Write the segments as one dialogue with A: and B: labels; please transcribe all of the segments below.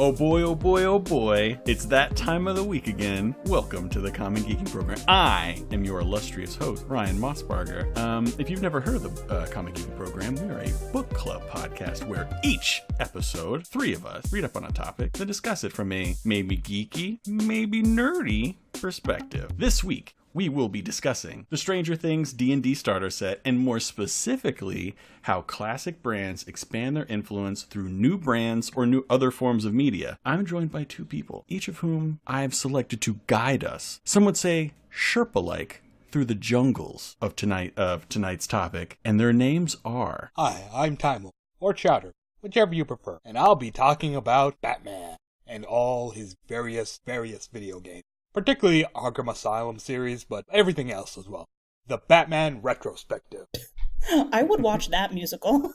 A: Oh boy, oh boy, oh boy. It's that time of the week again. Welcome to the Common Geeking Program. I am your illustrious host, Ryan Mossbarger. If you've never heard of the Common Geeking Program, we are a book club podcast where each episode, three of us read up on a topic, then discuss it from a maybe geeky, maybe nerdy perspective. This week, we will be discussing the Stranger Things D&D starter set, and more specifically, how classic brands expand their influence through new brands or new other forms of media. I'm joined by two people, each of whom I've selected to guide us. Some would say Sherpa-like through the jungles of tonight's topic, and their names are...
B: Hi, I'm Timel, or Chowder, whichever you prefer, and I'll be talking about Batman and all his various video games. Particularly Arkham Asylum series, but everything else as well. The Batman Retrospective.
C: I would watch that musical.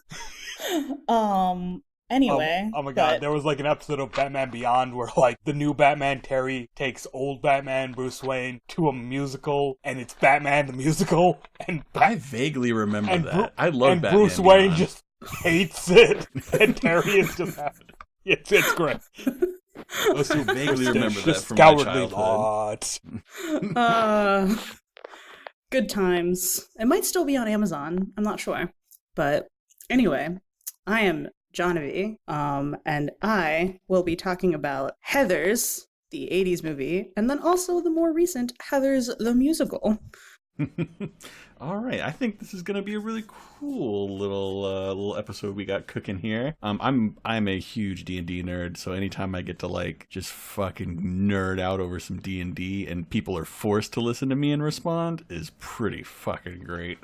C: Anyway.
B: Oh my god, there was like an episode of Batman Beyond where like the new Batman Terry takes old Batman Bruce Wayne to a musical, and it's Batman the musical. And
A: I vaguely remember that. I love
B: and
A: Batman
B: Bruce
A: Beyond.
B: Wayne just hates it, and Terry is just happy. It's great.
A: I also vaguely remember that from my childhood.
C: Good times. It might still be on Amazon. I'm not sure. But anyway, I am Jahnavi, and I will be talking about Heathers, the 80s movie, and then also the more recent Heathers, the musical.
A: All right, I think this is going to be a really cool little episode we got cooking here. I'm a huge D&D nerd, so anytime I get to like just fucking nerd out over some D&D and people are forced to listen to me and respond is pretty fucking great.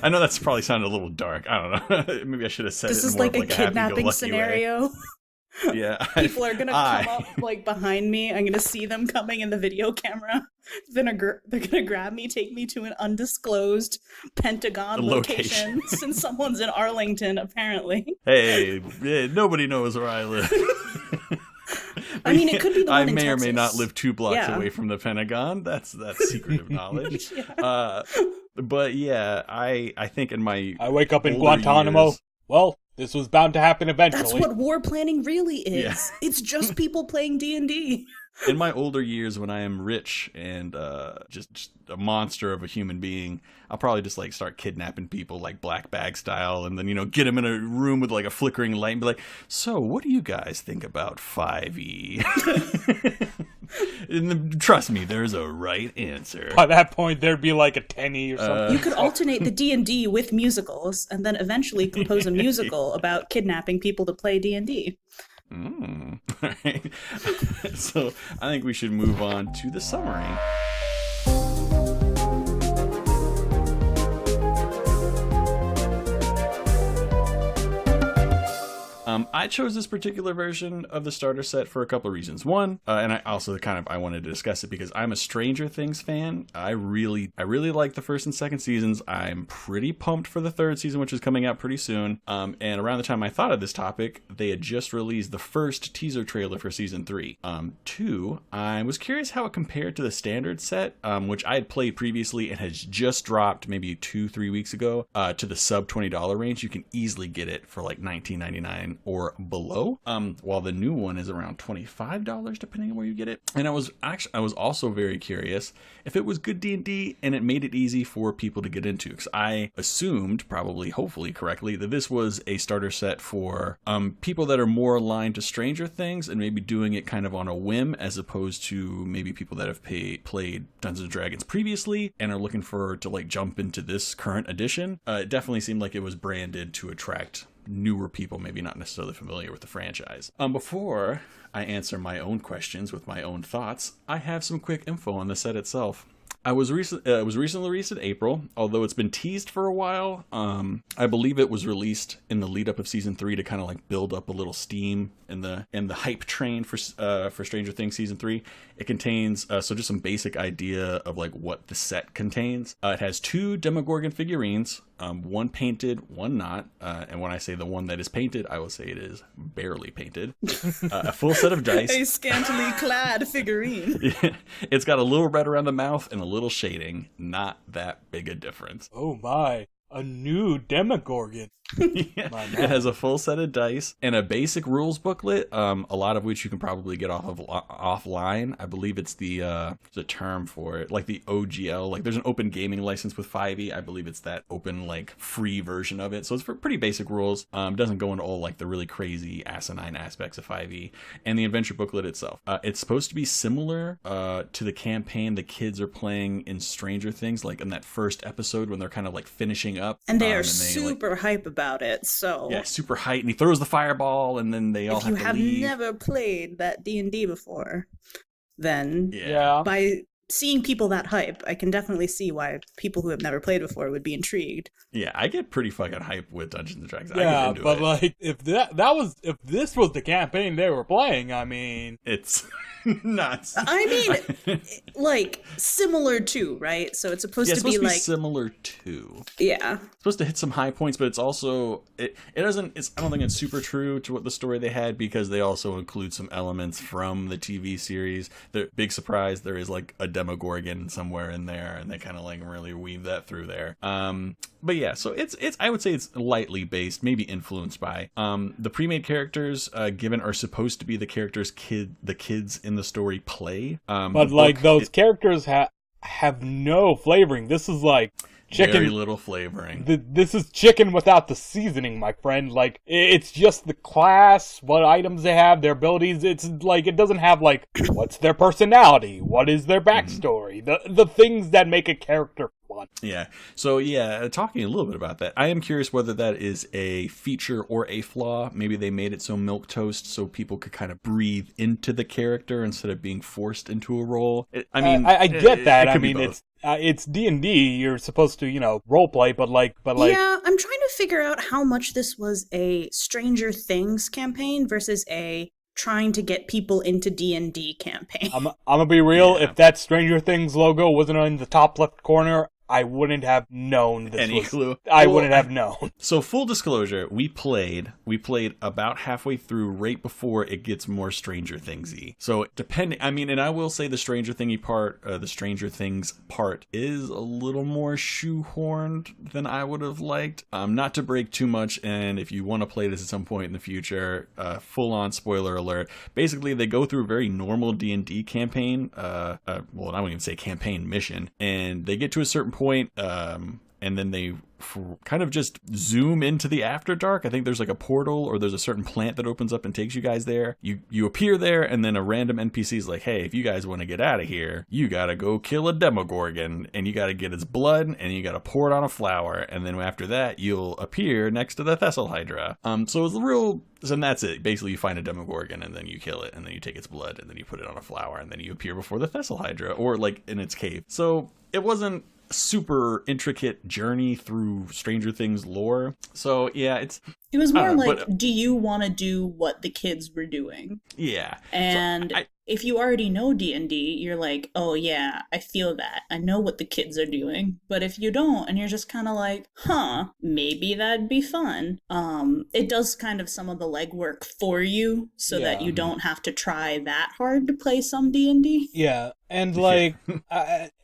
A: I know that's probably sounded a little dark. I don't know. Maybe I should have said
C: this
A: it
C: is
A: more
C: like
A: of
C: a kidnapping scenario.
A: Yeah,
C: people are gonna come up like behind me. I'm gonna see them coming in the video camera. They're gonna grab me, take me to an undisclosed Pentagon location since someone's in Arlington, apparently.
A: Hey, nobody knows where I live.
C: I mean, it could be the one in
A: Texas. I may or may not
C: Texas.
A: live 2 blocks away from the Pentagon. That's secretive knowledge. Yeah. But yeah, I think in my
B: I wake up in Guantanamo.
A: Years,
B: well, this was bound to happen eventually.
C: That's what war planning really is. Yeah. It's just people playing D&D.
A: In my older years, when I am rich and just a monster of a human being, I'll probably just like start kidnapping people like black bag style, and then get them in a room with like a flickering light and be like, "So, what do you guys think about 5e?" And trust me, there's a right answer.
B: By that point, there'd be like a 10e or something.
C: You could alternate the D&D with musicals, and then eventually compose a musical about kidnapping people to play D&D.
A: All right. So I think we should move on to the summary. I chose this particular version of the starter set for a couple of reasons. One, and I also I wanted to discuss it because I'm a Stranger Things fan. I really like the first and second seasons. I'm pretty pumped for the third season, which is coming out pretty soon. And around the time I thought of this topic, they had just released the first teaser trailer for season 3. Two, I was curious how it compared to the standard set, which I had played previously and has just dropped maybe 2-3 weeks ago to the sub $20 range. You can easily get it for like $19.99 or below, while the new one is around $25 depending on where you get it. And I was also very curious if it was good D&D and it made it easy for people to get into, because I assumed, hopefully correctly, that this was a starter set for people that are more aligned to Stranger Things and maybe doing it kind of on a whim, as opposed to maybe people that have played Dungeons and Dragons previously and are looking to like jump into this current edition. It definitely seemed like it was branded to attract newer people, maybe not necessarily familiar with the franchise. Before I answer my own questions with my own thoughts, I have some quick info on the set itself. It was recently released in April, although it's been teased for a while. I believe it was released in the lead up of season 3 to kind of like build up a little steam in the hype train for Stranger Things season 3. It contains so just some basic idea of like what the set contains. It has 2 Demogorgon figurines, one painted, one not. And when I say the one that is painted, I will say it is barely painted. A full set of dice.
C: A scantily clad figurine.
A: It's got a little red around the mouth and a little shading. Not that big a difference.
B: Oh my. A new Demogorgon.
A: Yeah, it has a full set of dice and a basic rules booklet, a lot of which you can probably get offline. I believe it's there's a term for it, like the OGL. Like there's an open gaming license with 5e. I believe it's that open, like, free version of it. So it's for pretty basic rules. Doesn't go into all like the really crazy asinine aspects of 5e. And the adventure booklet itself, it's supposed to be similar to the campaign the kids are playing in Stranger Things, like in that first episode when they're kind of like finishing up.
C: And they are super hype about it, so...
A: Yeah, super hype, and he throws the fireball, and then they all have to leave.
C: If you have never played that D&D before, then
B: Yeah.
C: by seeing people that hype, I can definitely see why people who have never played before would be intrigued.
A: Yeah, I get pretty fucking hype with Dungeons and Dragons.
B: Yeah, but like, if this was the campaign they were playing, I mean...
A: It's nuts.
C: I mean, like, similar to, right? So it's supposed to be like...
A: similar to.
C: Yeah.
A: It's supposed to hit some high points, but it's also... It doesn't... I don't think it's super true to what the story they had, because they also include some elements from the TV series. The big surprise, there is like a Demogorgon somewhere in there, and they kind of like really weave that through there. But yeah, so it's I would say it's lightly based, maybe influenced by. The pre-made characters given are supposed to be the characters the kids in the story play.
B: But like those characters have no flavoring. This is like chicken.
A: Very little flavoring.
B: This is chicken without the seasoning, my friend. Like, it's just the class, what items they have, their abilities. It's like, it doesn't have like, what's their personality? What is their backstory? The things that make a character fun.
A: Yeah. So yeah, talking a little bit about that, I am curious whether that is a feature or a flaw. Maybe they made it so milquetoast so people could kind of breathe into the character instead of being forced into a role.
B: I get that. I mean, it's D&D. You're supposed to, role play, but like.
C: Yeah, I'm trying to figure out how much this was a Stranger Things campaign versus a trying to get people into D&D campaign.
B: I'm gonna be real. Yeah. If that Stranger Things logo wasn't in the top left corner, I wouldn't have known this
A: clue.
B: I wouldn't have known.
A: So full disclosure, we played about halfway through, right before it gets more Stranger Thingsy. So and I will say the Stranger Things part is a little more shoehorned than I would have liked. Not to break too much, and if you want to play this at some point in the future, full on spoiler alert. Basically, they go through a very normal D&D campaign. Well, I wouldn't even say campaign mission, and they get to a certain point, and then they kind of just zoom into the After Dark. I think there's like a portal, or there's a certain plant that opens up and takes you guys there. You appear there, and then a random NPC is like, hey, if you guys want to get out of here, you gotta go kill a Demogorgon, and you gotta get its blood, and you gotta pour it on a flower, and then after that, you'll appear next to the Thessalhydra. So it's and that's it. Basically, you find a Demogorgon, and then you kill it, and then you take its blood, and then you put it on a flower, and then you appear before the Thessalhydra, or like in its cave. So it wasn't super intricate journey through Stranger Things lore. So yeah, it
D: was more like, do you want to do what the kids were doing?
A: Yeah.
D: And if you already know D&D, you're like, oh yeah, I feel that. I know what the kids are doing. But if you don't, and you're just kind of like, maybe that'd be fun. It does kind of some of the legwork for you so that you don't have to try that hard to play some D&D.
B: Yeah. And like,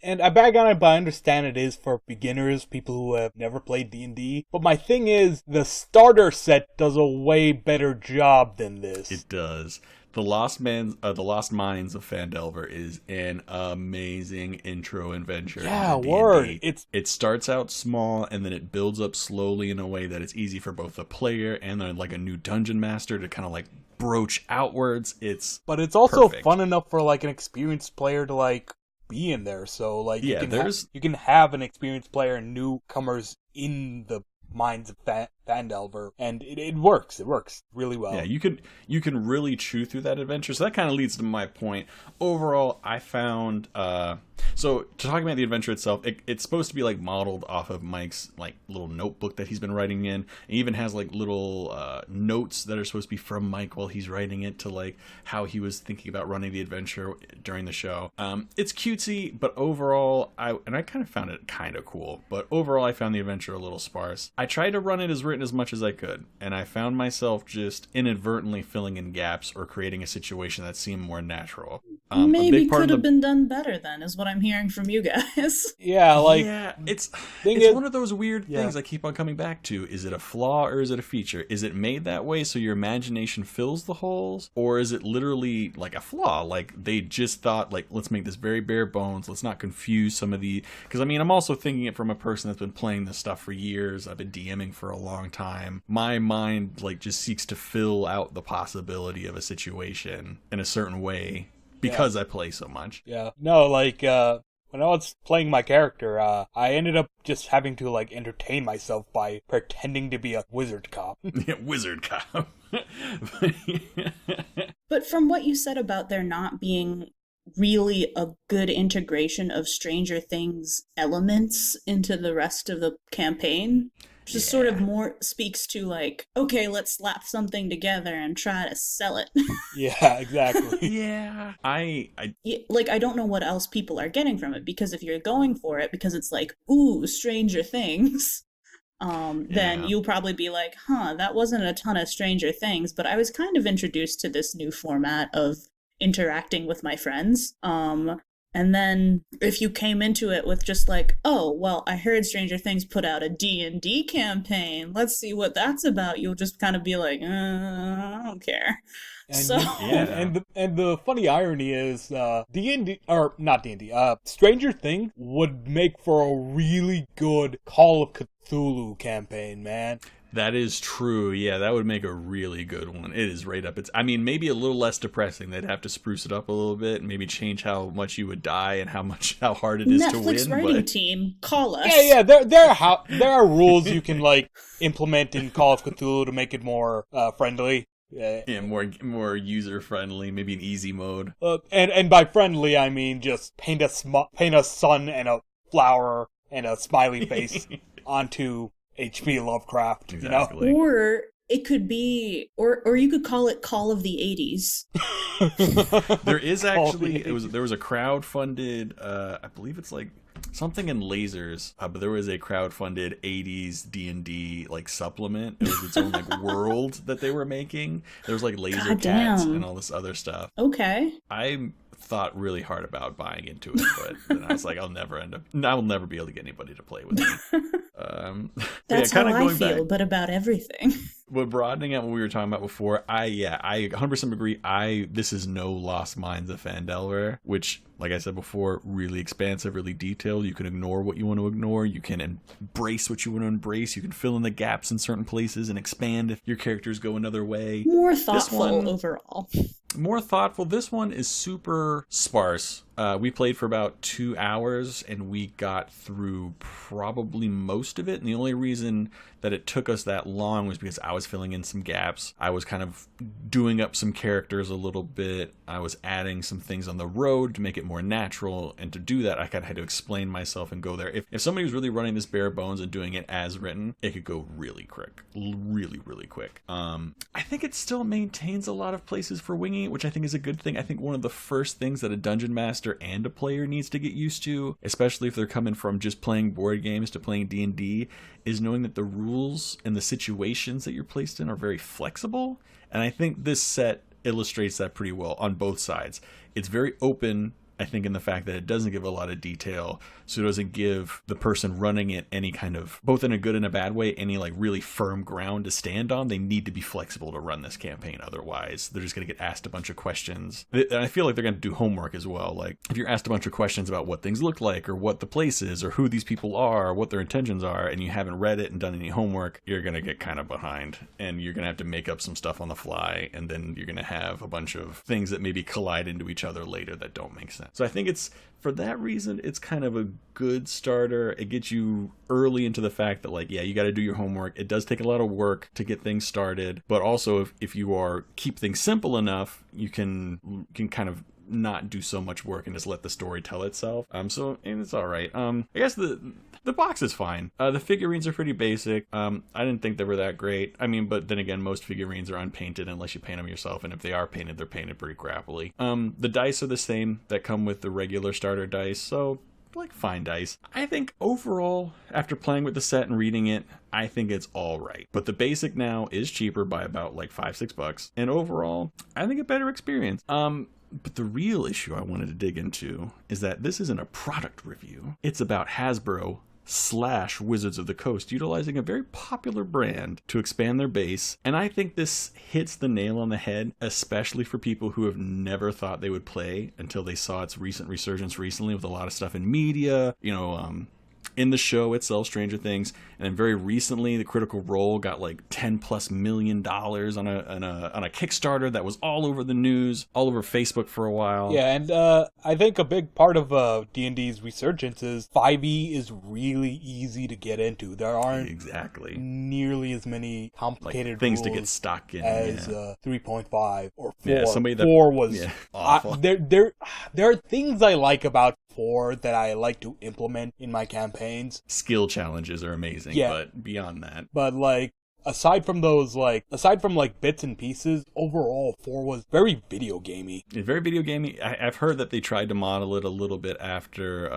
B: and I bag on it, but I understand it is for beginners, people who have never played D&D. But my thing is, the starter set does a way better job than this.
A: It does. The Lost Mines of Phandelver is an amazing intro adventure.
B: Yeah, word.
A: It starts out small, and then it builds up slowly in a way that it's easy for both the player and then like a new dungeon master to kind of like broach outwards. But it's also perfect.
B: Fun enough for like an experienced player to like be in there. So like you can have an experienced player and newcomers in the Mines of Phandelver, and it works. It works really well.
A: Yeah, you can really chew through that adventure. So that kind of leads to my point. Overall, I found so talking about the adventure itself, it's supposed to be like modeled off of Mike's like little notebook that he's been writing in. It even has like little notes that are supposed to be from Mike while he's writing it to like how he was thinking about running the adventure during the show. It's cutesy, but overall, I kind of found it kind of cool. But overall, I found the adventure a little sparse. I tried to run it as written as much as I could, and I found myself just inadvertently filling in gaps or creating a situation that seemed more natural. A
D: Maybe
A: big part
D: could
A: of
D: have been done better then, is what I'm hearing from you guys.
B: Yeah, like
A: it's
B: is-
A: one of those weird things I keep on coming back to. Is it a flaw or is it a feature? Is it made that way so your imagination fills the holes, or is it literally like a flaw? Like they just thought, like, let's make this very bare bones. Let's not confuse some of the. Because I mean, I'm also thinking it from a person that's been playing this stuff for years. I've been DMing for a long time. My mind like just seeks to fill out the possibility of a situation in a certain way because I play so much.
B: Yeah. No, like, when I was playing my character, I ended up just having to, like, entertain myself by pretending to be a wizard cop.
A: Yeah, wizard cop.
D: But from what you said about there not being really a good integration of Stranger Things elements into the rest of the campaign, just sort of more speaks to like, okay, let's slap something together and try to sell it.
B: Yeah, exactly.
A: Yeah. I
D: Like, I don't know what else people are getting from it, because if you're going for it because it's like, ooh, Stranger Things, then you'll probably be like, that wasn't a ton of Stranger Things, but I was kind of introduced to this new format of interacting with my friends. And then if you came into it with just like, oh, well, I heard Stranger Things put out a D&D campaign. Let's see what that's about. You'll just kind of be like, I don't care.
B: And
D: So
B: and the funny irony is, D&D, or not D&D, Stranger Things would make for a really good Call of Cthulhu campaign, man.
A: That is true. Yeah, that would make a really good one. It is right up. I mean, maybe a little less depressing. They'd have to spruce it up a little bit and maybe change how much you would die and how hard it is to win.
D: Netflix writing team, call us.
B: Yeah, there are rules you can like implement in Call of Cthulhu to make it more friendly.
A: Yeah, more user friendly. Maybe an easy mode.
B: And by friendly I mean just paint a sun and a flower and a smiley face onto H.P. Lovecraft,
A: Exactly.
B: you know?
D: Or it could be, or you could call it Call of the 80s.
A: There is actually there was a crowd-funded, I believe it's like something in lasers, but there was a crowd-funded 80s D&D like supplement. It was its own like world that they were making. There was like laser cats and all this other stuff.
D: Okay.
A: I thought really hard about buying into it, but then I was like, I'll never be able to get anybody to play with me.
D: That's how I feel, but about everything.
A: But broadening out what we were talking about before, I 100% agree. This is no Lost Mines of Phandelver, which, like I said before, really expansive, really detailed. You can ignore what you want to ignore. You can embrace what you want to embrace. You can fill in the gaps in certain places and expand if your characters go another way.
D: More thoughtful overall.
A: More thoughtful. This one is super sparse. We played for about 2 hours and we got through probably most of it. And the only reason that it took us that long was because I was filling in some gaps. I was kind of doing up some characters a little bit. I was adding some things on the road to make it more natural. And to do that, I kind of had to explain myself and go there. If somebody was really running this bare bones and doing it as written, it could go really quick. Really, really quick. I think it still maintains a lot of places for winging it, which I think is a good thing. I think one of the first things that a dungeon master and a player needs to get used to, especially if they're coming from just playing board games to playing D&D, is knowing that the rules and the situations that you're placed in are very flexible. And I think this set illustrates that pretty well on both sides. It's very open, I think, in the fact that it doesn't give a lot of detail, so it doesn't give the person running it any kind of, both in a good and a bad way, any like really firm ground to stand on. They need to be flexible to run this campaign, otherwise they're just going to get asked a bunch of questions. And I feel like they're going to do homework as well. Like if you're asked a bunch of questions about what things look like or what the place is or who these people are or what their intentions are, and you haven't read it and done any homework, you're going to get kind of behind and you're going to have to make up some stuff on the fly, and then you're going to have a bunch of things that maybe collide into each other later that don't make sense. So I think it's, for that reason, it's kind of a good starter. It gets you early into the fact that, like, yeah, you got to do your homework. It does take a lot of work to get things started, but also if you keep things simple enough, you can kind of not do so much work and just let the story tell itself. So and it's all right. I guess the box is fine. The figurines are pretty basic. I didn't think they were that great. I mean, but then again, most figurines are unpainted unless you paint them yourself, and if they are painted, they're painted pretty crappily. The dice are the same that come with the regular starter dice, so like fine dice. I think overall, after playing with the set and reading it, I think it's all right. But the basic now is cheaper by about like $5-6, and overall, I think a better experience. But the real issue I wanted to dig into is that this isn't a product review. It's about Hasbro / Wizards of the Coast utilizing a very popular brand to expand their base. And I think this hits the nail on the head, especially for people who have never thought they would play until they saw its recent resurgence recently with a lot of stuff in media, in the show itself, Stranger Things, and then very recently, the Critical Role got like $10+ million on a Kickstarter that was all over the news, all over Facebook for a while.
B: Yeah, and I think a big part of D&D's resurgence is 5e is really easy to get into. There aren't exactly nearly as many complicated
A: things
B: rules
A: to get stuck in
B: as 3.5 or 4.
A: Yeah,
B: 4 was
A: awful.
B: There are things I like about 4 that I like to implement in my campaigns.
A: Skill challenges are amazing, but beyond that.
B: But aside from bits and pieces, overall 4 was very video gamey.
A: Very video gamey. I've heard that they tried to model it a little bit after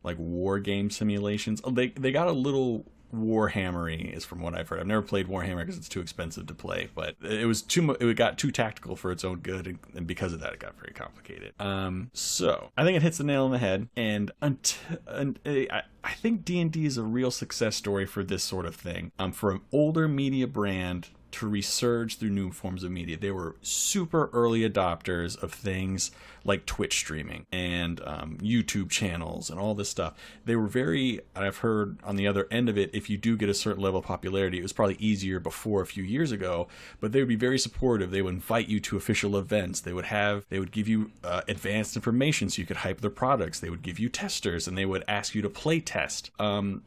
A: war game simulations. They got a little Warhammery is from what I've heard. I've never played Warhammer because it's too expensive to play, but it got too tactical for its own good, and because of that it got very complicated. So I think it hits the nail on the head, and I think D&D is a real success story for this sort of thing. For an older media brand to resurge through new forms of media. They were super early adopters of things like Twitch streaming and YouTube channels and all this stuff. They were I've heard on the other end of it, if you do get a certain level of popularity, it was probably easier before a few years ago, but they would be very supportive. They would invite you to official events. They would give you advanced information so you could hype their products. They would give you testers, and they would ask you to play test.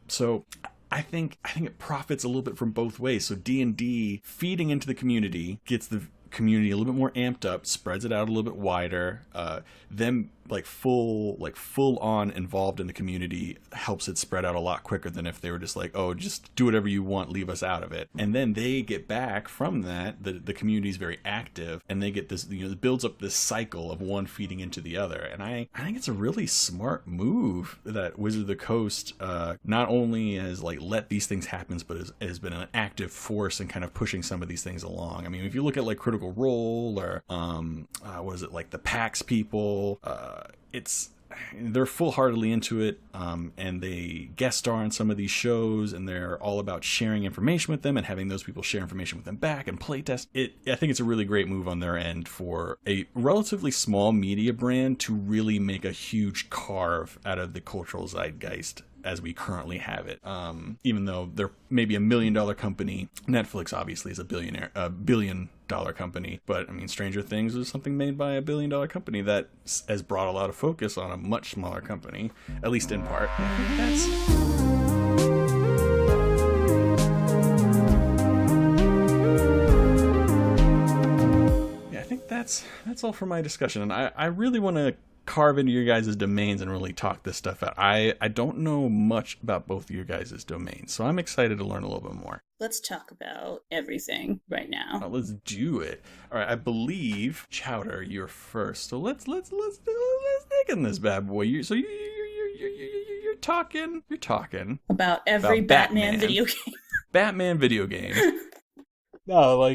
A: So I think it profits a little bit from both ways. So D&D feeding into the community gets the community a little bit more amped up, spreads it out a little bit wider. Them full on involved in the community helps it spread out a lot quicker than if they were just like, oh, just do whatever you want, leave us out of it. And then they get back from that. The community is very active, and they get this, it builds up this cycle of one feeding into the other. And I think it's a really smart move that Wizard of the Coast not only has let these things happen, but has been an active force in kind of pushing some of these things along. I mean, if you look at Critical Role or the PAX people, they're full-heartedly into it, and they guest star on some of these shows, and they're all about sharing information with them and having those people share information with them back and playtest. I think it's a really great move on their end for a relatively small media brand to really make a huge carve out of the cultural zeitgeist as we currently have it. Even though they're maybe $1 million company, Netflix obviously is $1 billion company. But I mean, Stranger Things is something made by $1 billion company that has brought a lot of focus on a much smaller company, at least in part. I think that's all for my discussion, and I really want to carve into your guys' domains and really talk this stuff out. I don't know much about both of your guys' domains, so I'm excited to learn a little bit more.
D: Let's talk about everything right now.
A: Let's do it. All right, I believe Chowder, you're first. So let's dig in this bad boy. You're talking
D: about every Batman video game.
A: Batman video game.
B: No,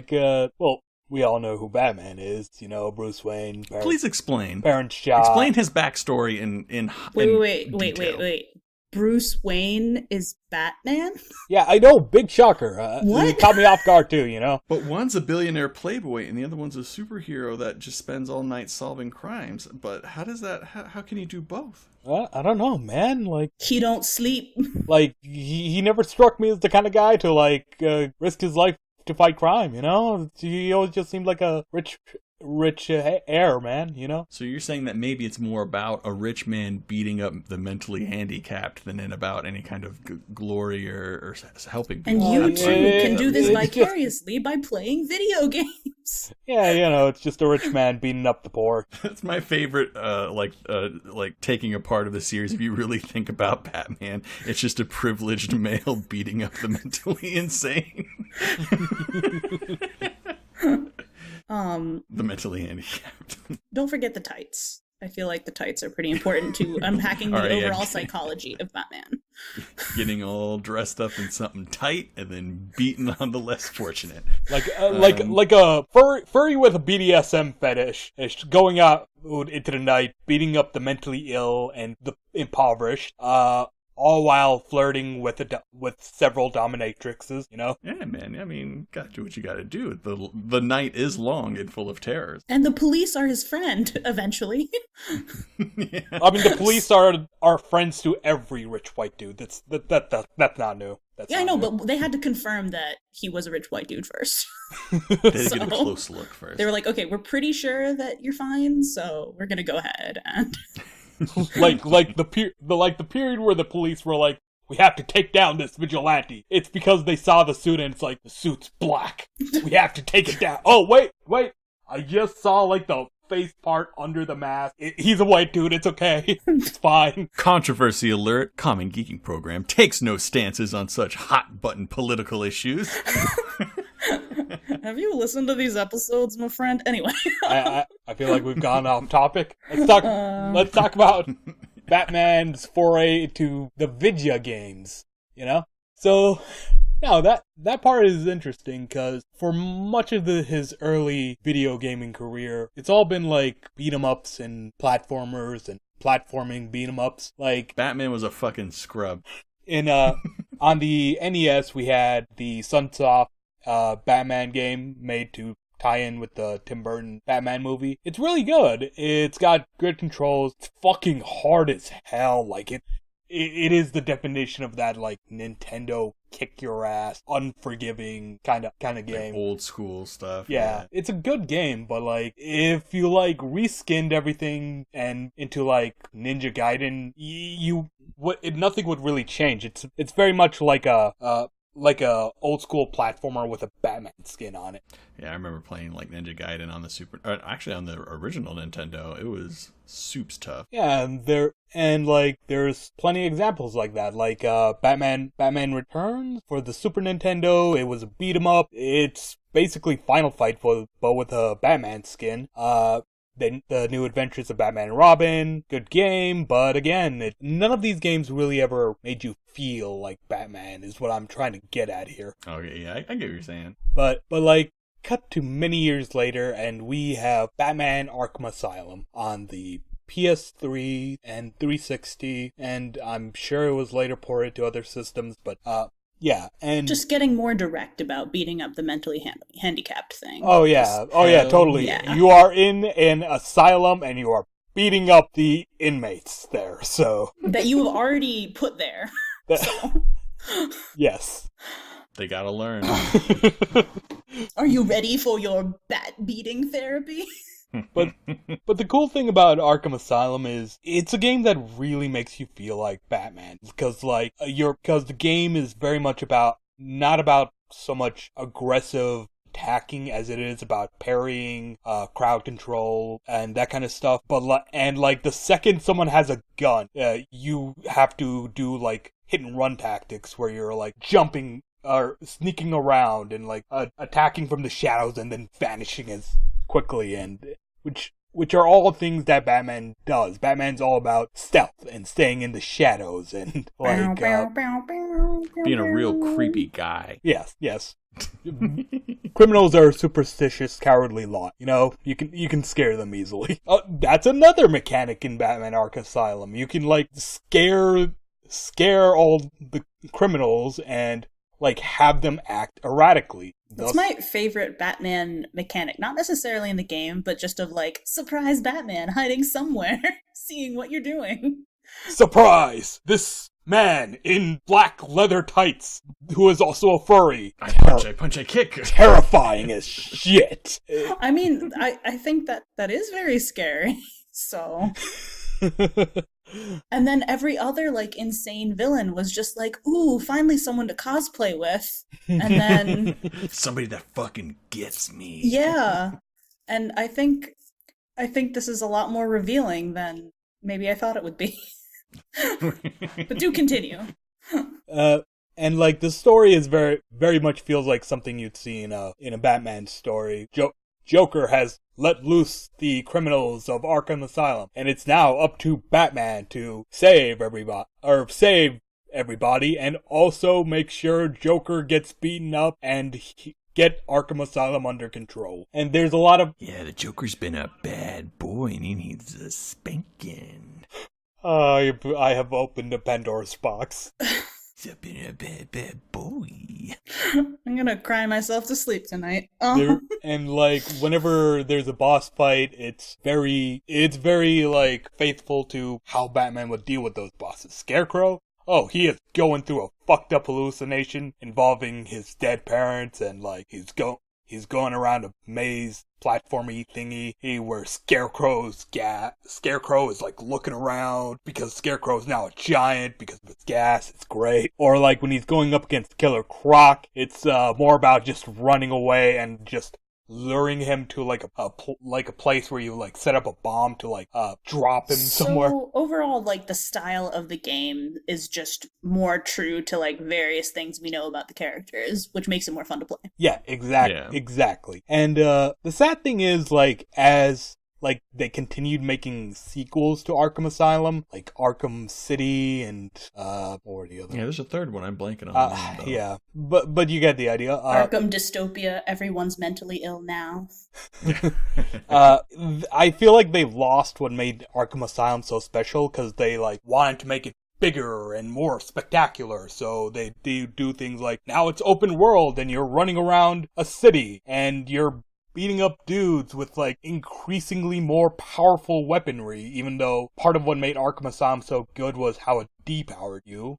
B: we all know who Batman is, Bruce Wayne.
A: Please explain.
B: Parents' job.
A: Explain his backstory in
D: Wait. Bruce Wayne is Batman?
B: Yeah, I know. Big shocker.
D: What?
B: It caught me off guard too,
A: But one's a billionaire playboy and the other one's a superhero that just spends all night solving crimes. But how can he do both?
B: I don't know, man.
D: He don't sleep.
B: He never struck me as the kind of guy to risk his life to fight crime, He always just seemed like a rich heir, man,
A: So you're saying that maybe it's more about a rich man beating up the mentally handicapped than about any kind of glory or helping people.
D: And you too can do this vicariously by playing video games.
B: Yeah, it's just a rich man beating up the poor.
A: That's my favorite, taking a part of the series. If you really think about Batman, it's just a privileged male beating up the mentally insane. The mentally handicapped.
D: Don't forget the tights. I feel like the tights are pretty important to unpacking the overall psychology of Batman.
A: Getting all dressed up in something tight and then beating on the less fortunate.
B: Like a furry with a BDSM fetish is going out into the night, beating up the mentally ill and the impoverished, all while flirting with several dominatrixes, you know?
A: Yeah, man. I mean, gotta do what you gotta do. The night is long and full of terrors.
D: And the police are his friend, eventually.
A: Yeah.
B: I mean, the police are friends to every rich white dude. That's not new.
D: I know, but they had to confirm that he was a rich white dude first.
A: They had to get a close look first.
D: They were like, okay, we're pretty sure that you're fine, so we're gonna go ahead and...
B: like the period where the police were like, we have to take down this vigilante. It's because they saw the suit and it's like, the suit's black. We have to take it down. Oh, wait. I just saw like the face part under the mask. He's a white dude. It's okay. It's fine.
A: Controversy alert. Common Geeking Program takes no stances on such hot button political issues.
D: Have you listened to these episodes, my friend? Anyway.
B: I feel like we've gone off topic. Let's talk about Batman's foray to the video games, you know? So, no, that part is interesting because for much of his early video gaming career, it's all been like beat 'em ups and platformers and platforming beat 'em ups. Like
A: Batman was a fucking scrub.
B: On the NES, we had the Sunsoft Batman game made to tie in with the Tim Burton Batman movie. It's really good. It's got good controls. It's fucking hard as hell. Like it is the definition of that like Nintendo kick your ass, unforgiving kind of game.
A: Like old school stuff.
B: Yeah, it's a good game, but like if you like reskinned everything and into like Ninja Gaiden, nothing would really change. It's very much like a old school platformer with a Batman skin on it.
A: Yeah, I remember playing like Ninja Gaiden on the actually on the original Nintendo. It was soups tough.
B: Yeah, and there's plenty of examples like that. Like Batman Returns for the Super Nintendo. It was a beat 'em up. It's basically Final Fight but with a Batman skin. Then the New Adventures of Batman and Robin, good game, but again, none of these games really ever made you feel like Batman, is what I'm trying to get at here.
A: Okay, yeah, I get what you're saying.
B: But like, cut to many years later, and we have Batman Arkham Asylum on the PS3 and 360, and I'm sure it was later ported to other systems, but yeah, and
D: just getting more direct about beating up the mentally handicapped thing.
B: Oh yeah, totally.
D: Yeah.
B: You are in an asylum and you are beating up the inmates there, so
D: that you have already put there. So.
B: Yes.
A: They gotta learn.
D: Are you ready for your bat beating therapy?
B: But the cool thing about Arkham Asylum is it's a game that really makes you feel like Batman, because the game is very much not about so much aggressive attacking as it is about parrying, crowd control, and that kind of stuff. But the second someone has a gun, you have to do like hit and run tactics where you're like jumping or sneaking around and like attacking from the shadows and then vanishing as quickly, and which are all things that Batman does. Batman's all about stealth and staying in the shadows and like
A: being a real creepy guy.
B: Yes. Criminals are a superstitious, cowardly lot. You know, you can scare them easily. That's another mechanic in Batman Arkham Asylum. You can like scare all the criminals and like have them act erratically.
D: That's my favorite Batman mechanic. Not necessarily in the game, but just of like, surprise Batman hiding somewhere, seeing what you're doing.
B: Surprise! This man in black leather tights, who is also a furry.
A: I punch, I kick.
B: Terrifying as shit.
D: I mean, I think that is very scary, so... And then every other, like, insane villain was just like, ooh, finally someone to cosplay with. And then...
A: somebody that fucking gets me.
D: Yeah. And I think this is a lot more revealing than maybe I thought it would be. But do continue.
B: And, like, the story is very, very much feels like something you'd see in a Batman story. Joker has let loose the criminals of Arkham Asylum, and it's now up to Batman to save everybody, or save everybody, and also make sure Joker gets beaten up and get Arkham Asylum under control. And there's a lot of...
A: Yeah, the Joker's been a bad boy and he needs a spanking.
B: I have opened a Pandora's box.
A: He's been a bad boy.
D: I'm gonna cry myself to sleep tonight.
B: And like whenever there's a boss fight, it's very like faithful to how Batman would deal with those bosses. Scarecrow, oh, he is going through a fucked up hallucination involving his dead parents, and like he's going around a maze platformy thingy where Scarecrow is like looking around because Scarecrow's now a giant because of his gas. It's great. Or like when he's going up against Killer Croc, it's more about just running away and just luring him to like a place where you like set up a bomb to like drop him somewhere.
D: So overall, like the style of the game is just more true to like various things we know about the characters, which makes it more fun to play.
B: Yeah, exactly. And the sad thing is, like, as like they continued making sequels to Arkham Asylum, like Arkham City and what were the other?
A: Yeah, there's a third one I'm blanking on. The name, though.
B: Yeah, but you get the idea.
D: Arkham Dystopia, everyone's mentally ill now.
B: I feel like they've lost what made Arkham Asylum so special because they like wanted to make it bigger and more spectacular, so they do things like now it's open world and you're running around a city and you're beating up dudes with like increasingly more powerful weaponry, even though part of what made Arkham Asylum so good was how it depowered you.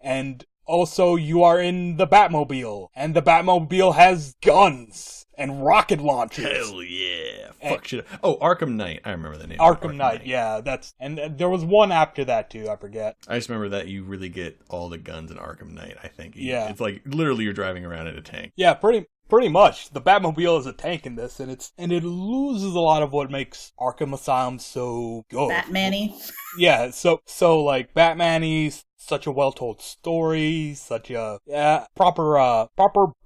B: And also you are in the Batmobile, and the Batmobile has guns and rocket launchers.
A: Hell yeah. Fuck shit. Oh, Arkham Knight. I remember the name.
B: Arkham Knight, yeah. And there was one after that too, I forget.
A: I just remember that you really get all the guns in Arkham Knight, I think.
B: Yeah.
A: It's like literally you're driving around in a tank.
B: Yeah, pretty much. The Batmobile is a tank in this, and it loses a lot of what makes Arkham Asylum so good.
D: Batman-y.
B: Yeah, so like Batman-y, such a well-told story, such a proper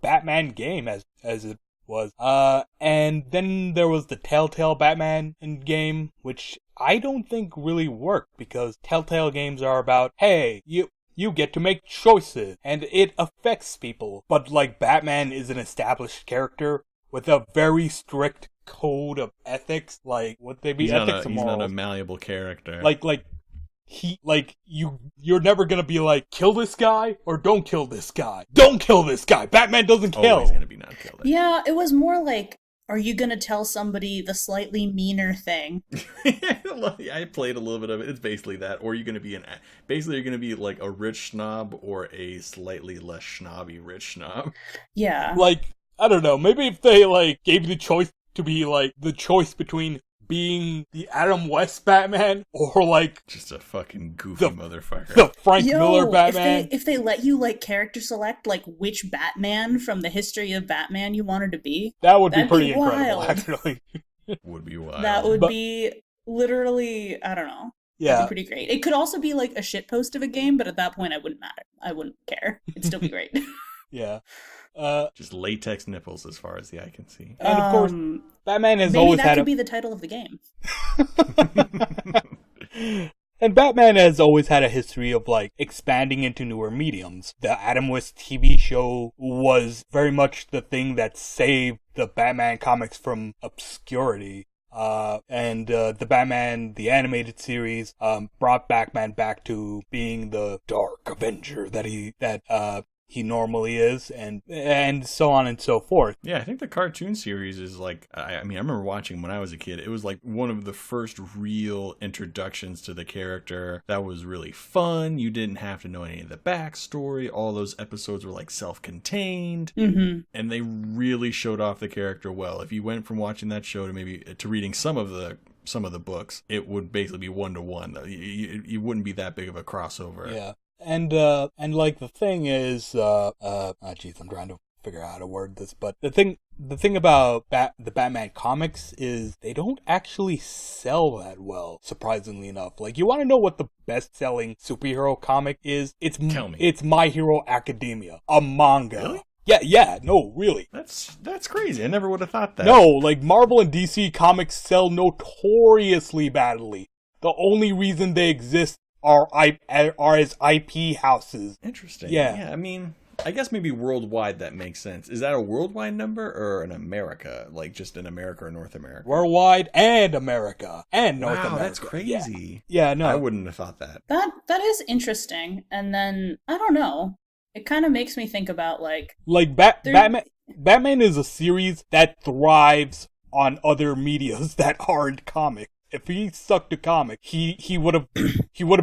B: Batman game as it was. And then there was the Telltale Batman game, which I don't think really worked because Telltale games are about, hey, you get to make choices, and it affects people. But, like, Batman is an established character with a very strict code of ethics. Like, would they be ethics and morals?
A: He's not a malleable character.
B: You're never gonna be like, kill this guy, or don't kill this guy. Don't kill this guy! Batman doesn't kill!
A: Always gonna be not killed.
D: Yeah, it was more like, are you gonna tell somebody the slightly meaner thing?
A: I played a little bit of it. It's basically that. Or you're gonna be you're gonna be like a rich snob or a slightly less snobby rich snob.
D: Yeah.
B: Like, I don't know, maybe if they like gave you the choice to be like the choice between being the Adam West Batman or like
A: just a fucking goofy motherfucker.
B: The Frank Miller Batman.
D: If they let you like character select like which Batman from the history of Batman you wanted to be,
B: that'd be pretty incredible, actually.
A: Would be wild.
D: That would be literally, I don't know.
B: Yeah.
D: It'd be pretty great. It could also be like a shitpost of a game, but at that point I wouldn't matter. I wouldn't care. It'd still be great.
B: Yeah.
A: Just latex nipples as far as the eye can see.
B: And of course, Batman has
D: maybe
B: always
D: that
B: had
D: could be the title of the game.
B: And Batman has always had a history of like expanding into newer mediums. The Adam West TV show was very much the thing that saved the Batman comics from obscurity. And the Batman, the animated series, brought Batman back to being the Dark Avenger that he normally is, and so on and so forth.
A: Yeah, I think the cartoon series is like, I remember watching when I was a kid. It was like one of the first real introductions to the character that was really fun. You didn't have to know any of the backstory. All those episodes were like self-contained, and they really showed off the character well. If you went from watching that show to reading some of the books, it would basically be 1-to-1. You wouldn't be that big of a crossover.
B: Yeah. And like the thing is, I'm trying to figure out how to word this, but the thing about the Batman comics is they don't actually sell that well, surprisingly enough. Like, you want to know what the best-selling superhero comic is?
A: Tell me.
B: It's My Hero Academia, a manga.
A: Really?
B: Yeah, no, really.
A: That's crazy. I never would have thought that.
B: No, like Marvel and DC comics sell notoriously badly. The only reason they exist are as IP houses.
A: Interesting.
B: Yeah.
A: Yeah, I mean, I guess maybe worldwide that makes sense. Is that a worldwide number or an America? Like just in America or North America?
B: Worldwide and America and North America.
A: Wow, that's crazy.
B: Yeah, no.
A: I wouldn't have thought that.
D: That is interesting. And then, I don't know. It kind of makes me think about, like...
B: Batman is a series that thrives on other medias that aren't comic. If he stuck to comic, he would have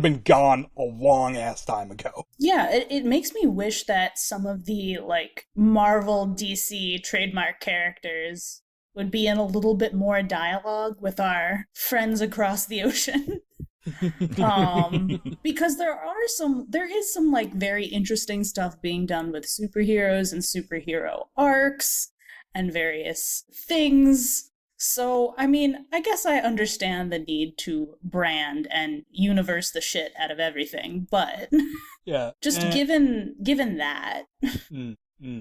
B: been gone a long ass time ago.
D: Yeah, it makes me wish that some of the, like, Marvel DC trademark characters would be in a little bit more dialogue with our friends across the ocean. Because there is some like very interesting stuff being done with superheroes and superhero arcs and various things. So, I mean, I guess I understand the need to brand and universe the shit out of everything, but
B: yeah,
D: just given that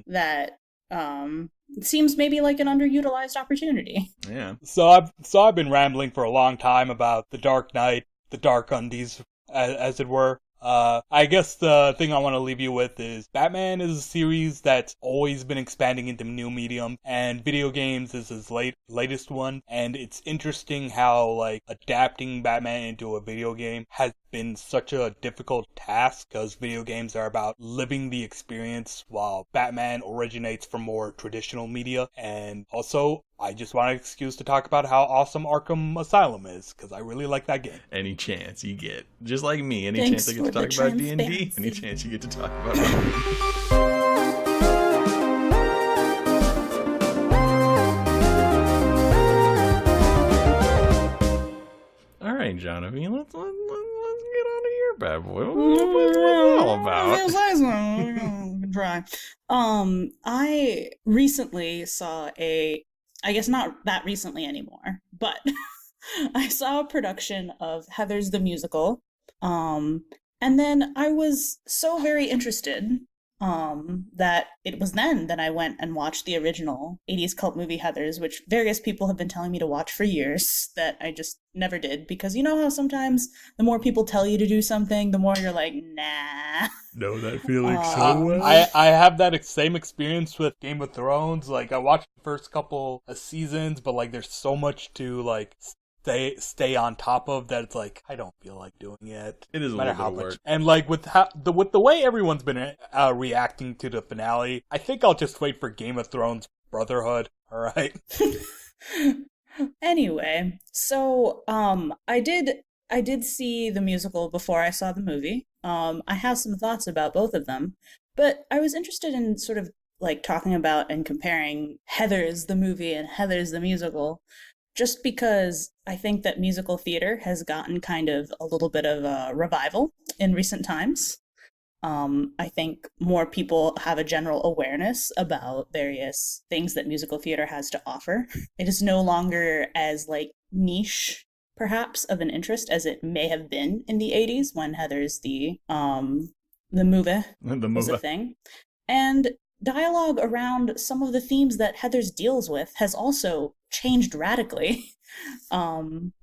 D: that it seems maybe like an underutilized opportunity.
A: Yeah.
B: So I've been rambling for a long time about the Dark Knight, the Dark Undies, as it were. I guess the thing I want to leave you with is Batman is a series that's always been expanding into new medium, and video games is his latest one, and it's interesting how, like, adapting Batman into a video game has been such a difficult task, because video games are about living the experience, while Batman originates from more traditional media. And also, I just want an excuse to talk about how awesome Arkham Asylum is, because I really like that game.
A: Any chance you get, just like me, any
D: Thanks
A: chance I get to
D: for the
A: talk about D&D,
D: transparency.
A: any chance you get to talk about Arkham. All right, Jahnavi, let's get on to your bad boy. What's it all about?
D: Try. I recently saw I guess not that recently anymore, but I saw a production of Heathers the Musical. And then I was so very interested that it was then that I went and watched the original 80s cult movie Heathers, which various people have been telling me to watch for years, that I just never did, because you know how sometimes the more people tell you to do something, the more you're like, nah.
A: Know that feeling so well.
B: I have that same experience with Game of Thrones. Like, I watched the first couple of seasons, but, like, there's so much to, like, stay on top of that it's like I don't feel like doing it.
A: It is a
B: no matter
A: little
B: how
A: bit of
B: much.
A: work.
B: And like with the way everyone's been reacting to the finale, I think I'll just wait for Game of Thrones Brotherhood. All right.
D: Anyway, so I did see the musical before I saw the movie. I have some thoughts about both of them, but I was interested in sort of like talking about and comparing Heathers the movie and Heathers the musical, just because I think that musical theater has gotten kind of a little bit of a revival in recent times. I think more people have a general awareness about various things that musical theater has to offer. It is no longer as, like, niche, perhaps, of an interest as it may have been in the 80s when Heathers the movie was a thing. And dialogue around some of the themes that Heathers deals with has also changed radically,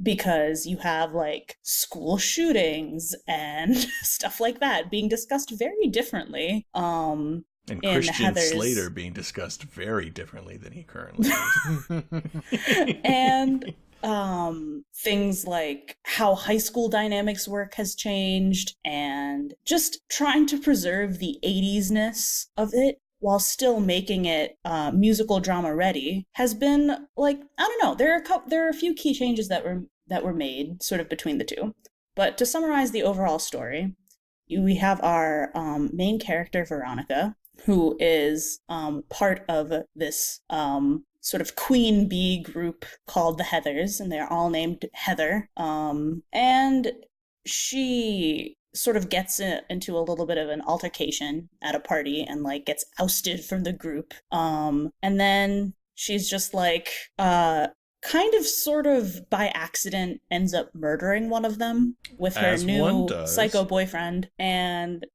D: because you have, like, school shootings and stuff like that being discussed very differly.
A: And Christian
D: Heathers.
A: Slater being discussed very differently than he currently is.
D: And things like how high school dynamics work has changed, and just trying to preserve the 80s-ness of it while still making it musical drama ready has been, like, I don't know, there are a few key changes that were made sort of between the two. But to summarize the overall story, we have our main character, Veronica, who is part of this sort of queen bee group called the Heathers, and they're all named Heather. And she sort of gets into a little bit of an altercation at a party and, like, gets ousted from the group. And then she's just, like, kind of sort of by accident ends up murdering one of them with her
A: As one
D: new
A: does.
D: psycho boyfriend. And,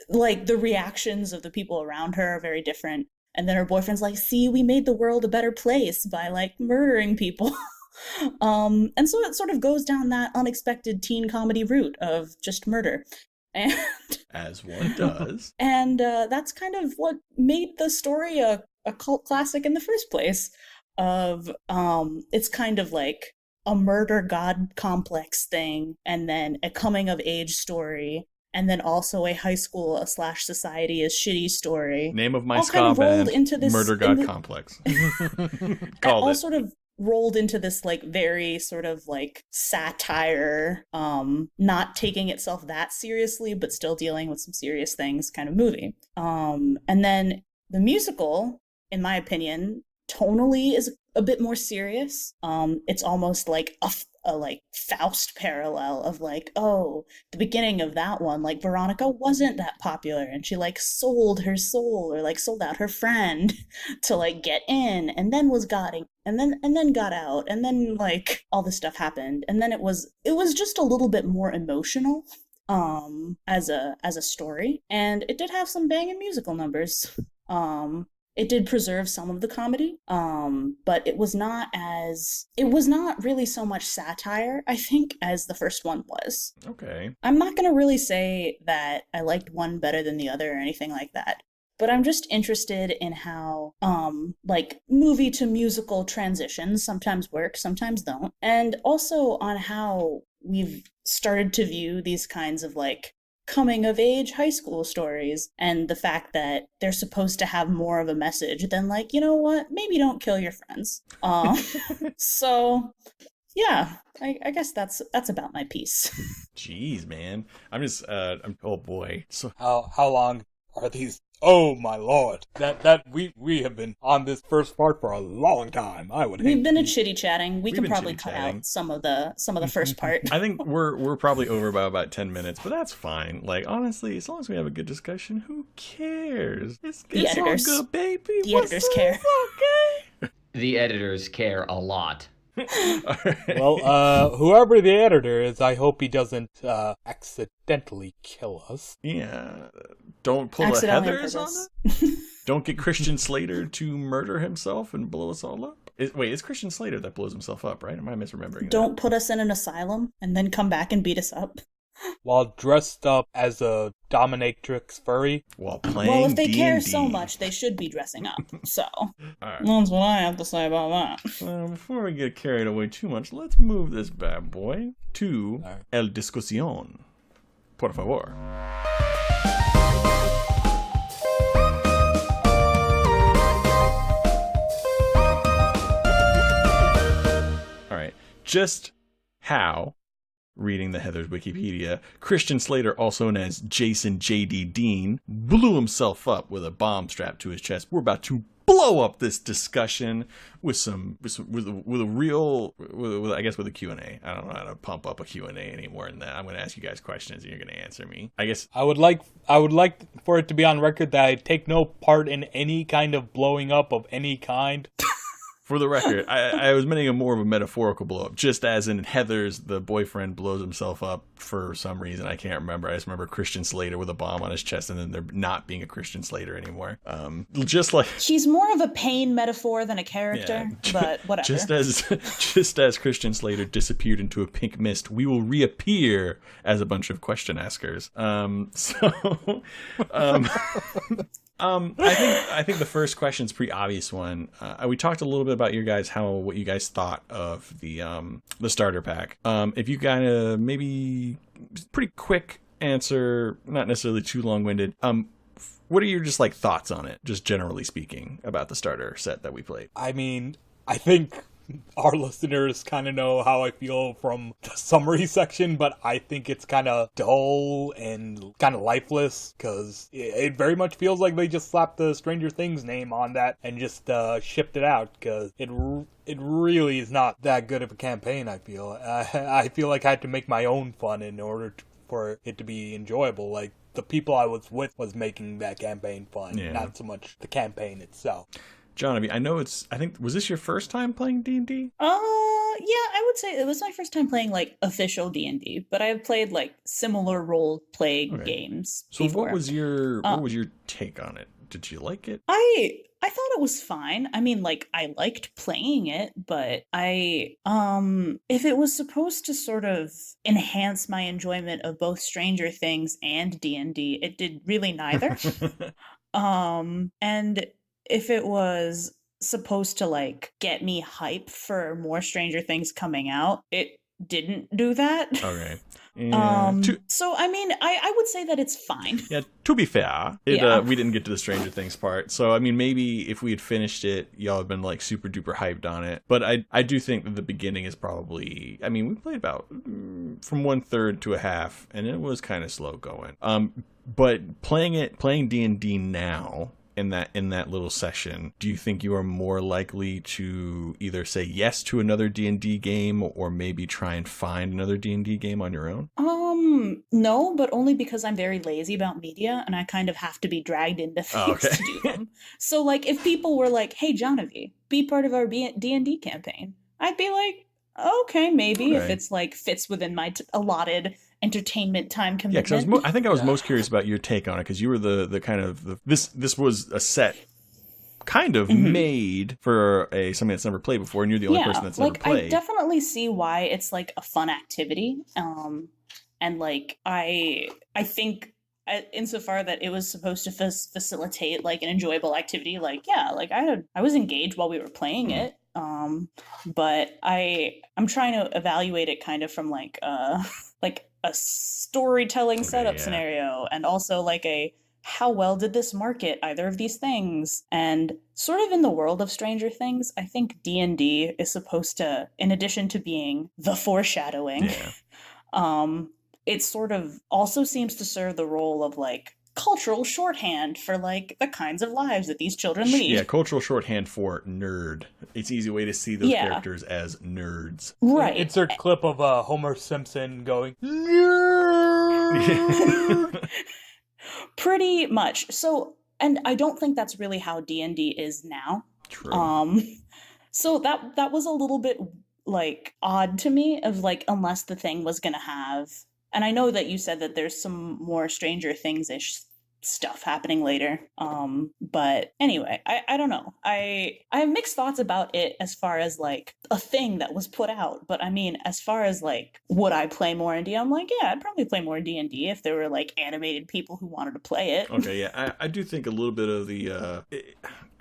D: like, the reactions of the people around her are very different. And then her boyfriend's like, see, we made the world a better place by, like, murdering people. And so it sort of goes down that unexpected teen comedy route of just murder. And
A: As one does.
D: and that's kind of what made the story a cult classic in the first place. Of it's kind of like a murder god complex thing, and then a coming of age story, and then also a high school / society is shitty story.
A: Name of my
D: all
A: ska
D: kind of rolled
A: band,
D: into this
A: Murder God Complex. Called
D: all
A: it.
D: sort of rolled into this like very sort of like satire, not taking itself that seriously but still dealing with some serious things kind of movie. And then the musical, in my opinion, tonally is a bit more serious. It's almost like a like Faust parallel of like, oh, the beginning of that one, like Veronica wasn't that popular and she like sold her soul or like sold out her friend to like get in, and then was gotting and then got out, and then like all this stuff happened, and then it was just a little bit more emotional as a story, and it did have some banging musical numbers. It did preserve some of the comedy, but it was not really so much satire, I think, as the first one was.
A: Okay.
D: I'm not going to really say that I liked one better than the other or anything like that, but I'm just interested in how, like, movie to musical transitions sometimes work, sometimes don't, and also on how we've started to view these kinds of, like, coming of age high school stories, and the fact that they're supposed to have more of a message than like, you know what, maybe don't kill your friends. So yeah, I guess that's about my piece.
A: Jeez, man. Oh boy. So
B: How long are these? Oh my lord! That we have been on this first part for a long time. I would.
D: We've been chitty chatting. We
A: We've
D: can
A: been
D: probably cut
A: chitty-chatting.
D: out some of the first part.
A: I think we're probably over by about 10 minutes, but that's fine. Like, honestly, as long as we have a good discussion, who cares? It's
D: editors.
A: all good, baby.
D: The editors care.
A: Okay.
E: The editors care a lot.
A: All right.
B: Well, whoever the editor is, I hope he doesn't accidentally kill us.
A: Yeah. Don't pull a
D: Accidentally on
A: Heathers on
D: purpose.
A: it. Don't get Christian Slater to murder himself and blow us all up. It's Christian Slater that blows himself up, right? Am I misremembering
D: Don't put us in an asylum and then come back and beat us up.
B: While dressed up as a dominatrix furry.
A: that? While playing
D: Well, if they care
A: D&D.
D: so much, they should be dressing up. So
A: All right.
D: that's what I have to say about that.
A: Well, before we get carried away too much, let's move this bad boy to
B: All right.
A: El Discusión. Por favor. All right. Just how, reading the Heather's Wikipedia, Christian Slater, also known as Jason J.D. Dean, blew himself up with a bomb strapped to his chest. We're about to blow up this discussion with a real Q&A. I don't know how to pump up a Q&A any more than that. I'm going to ask you guys questions and you're going to answer me. I guess
B: I would like for it to be on record that I take no part in any kind of blowing up of any kind.
A: for the record, I was meaning a more of a metaphorical blow up, just as in Heather's, the boyfriend blows himself up for some reason. I can't remember. I just remember Christian Slater with a bomb on his chest and then there not being a Christian Slater anymore. Just like...
D: He's more of a pain metaphor than a character, but whatever.
A: Just as Christian Slater disappeared into a pink mist, we will reappear as a bunch of question askers. I think the first question is a pretty obvious one. We talked a little bit about what you guys thought of the starter pack. If you kind of maybe pretty quick answer, not necessarily too long-winded. What are your just like thoughts on it, just generally speaking, about the starter set that we played?
B: I mean, I think our listeners kind of know how I feel from the summary section, but I think it's kind of dull and kind of lifeless, because it very much feels like they just slapped the Stranger Things name on that and just shipped it out, because it really is not that good of a campaign, I feel. I feel like I had to make my own fun in order for it to be enjoyable. Like, the people I was with was making that campaign fun, not so much the campaign itself.
A: Jahnavi, was this your first time playing D&D?
D: Yeah, I would say it was my first time playing like official D&D, but I've played like similar role play games
A: So
D: before.
A: what was your take on it? Did you like it?
D: I thought it was fine. I mean, like, I liked playing it, but if it was supposed to sort of enhance my enjoyment of both Stranger Things and D&D, it did really neither. And if it was supposed to, like, get me hype for more Stranger Things coming out, it didn't do that.
A: Okay. Yeah.
D: So I mean, I would say that it's fine.
A: Yeah, to be fair,
D: Yeah.
A: we didn't get to the Stranger Things part. So I mean, maybe if we had finished it, y'all had been like super duper hyped on it. But I do think that the beginning is probably. I mean, we played about from 1/3 to a half, and it was kind of slow going. But playing D&D now. In that little session, do you think you are more likely to either say yes to another D&D game or maybe try and find another D&D game on your own?
D: No, but only because I'm very lazy about media and I kind of have to be dragged into things to do them. So like if people were like, "Hey, Jahnavi, be part of our D&D campaign." I'd be like, "Okay, maybe if it's like fits within my allotted entertainment time commitment."
A: Yeah, because I think I was most curious about your take on it, because you were the kind of this was a set kind of made for something that's never played before, and you're the only person that's never played.
D: I definitely see why it's like a fun activity, and like I think insofar that it was supposed to facilitate like an enjoyable activity, like like I was engaged while we were playing it. But I'm trying to evaluate it kind of from like a storytelling setup scenario, and also like how well did this market either of these things? And sort of in the world of Stranger Things, I think D&D is supposed to, in addition to being the foreshadowing, it sort of also seems to serve the role of like cultural shorthand for like the kinds of lives that these children lead.
A: Yeah, cultural shorthand for nerd. It's an easy way to see those characters as nerds.
D: Right.
B: Insert clip of Homer Simpson going, nerd!
D: Pretty much. So, and I don't think that's really how D&D is now.
A: True.
D: So that was a little bit like odd to me, of like, unless the thing was gonna have. And I know that you said that there's some more Stranger Things-ish stuff happening later. But anyway, I don't know. I have mixed thoughts about it as far as like a thing that was put out. But I mean, as far as like, would I play more D&D? I'm like, yeah, I'd probably play more D&D if there were like animated people who wanted to play it.
A: Okay, yeah, I do think a little bit of the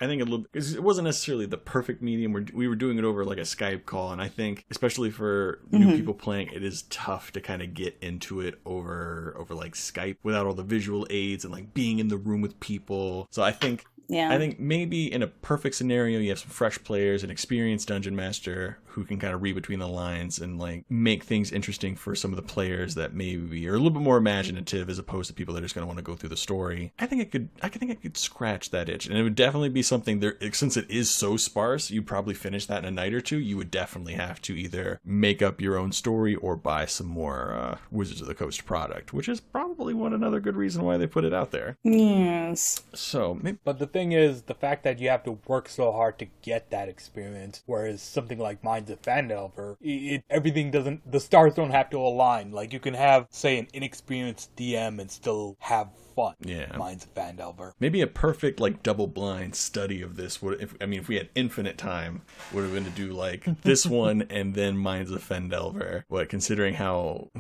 A: I think a little, because it wasn't necessarily the perfect medium. We were doing it over like a Skype call, and I think especially for new people playing, it is tough to kind of get into it over like Skype without all the visual aids and like being in the room with people. So I think maybe in a perfect scenario, you have some fresh players, an experienced dungeon master who can kind of read between the lines and like make things interesting for some of the players that maybe are a little bit more imaginative, as opposed to people that are just going to want to go through the story. I think I could scratch that itch, and it would definitely be something there. Since it is so sparse, you'd probably finish that in a night or two. You would definitely have to either make up your own story or buy some more Wizards of the Coast product, which is probably another good reason why they put it out there.
D: Yes.
A: So,
B: But the thing is, the fact that you have to work so hard to get that experience, whereas something like Minds of Phandelver, the stars don't have to align. Like, you can have, say, an inexperienced DM and still have fun.
A: Yeah.
B: Minds of Phandelver.
A: Maybe a perfect like double-blind study of this would, if we had infinite time, would have been to do like this one and then Minds of Phandelver. But considering how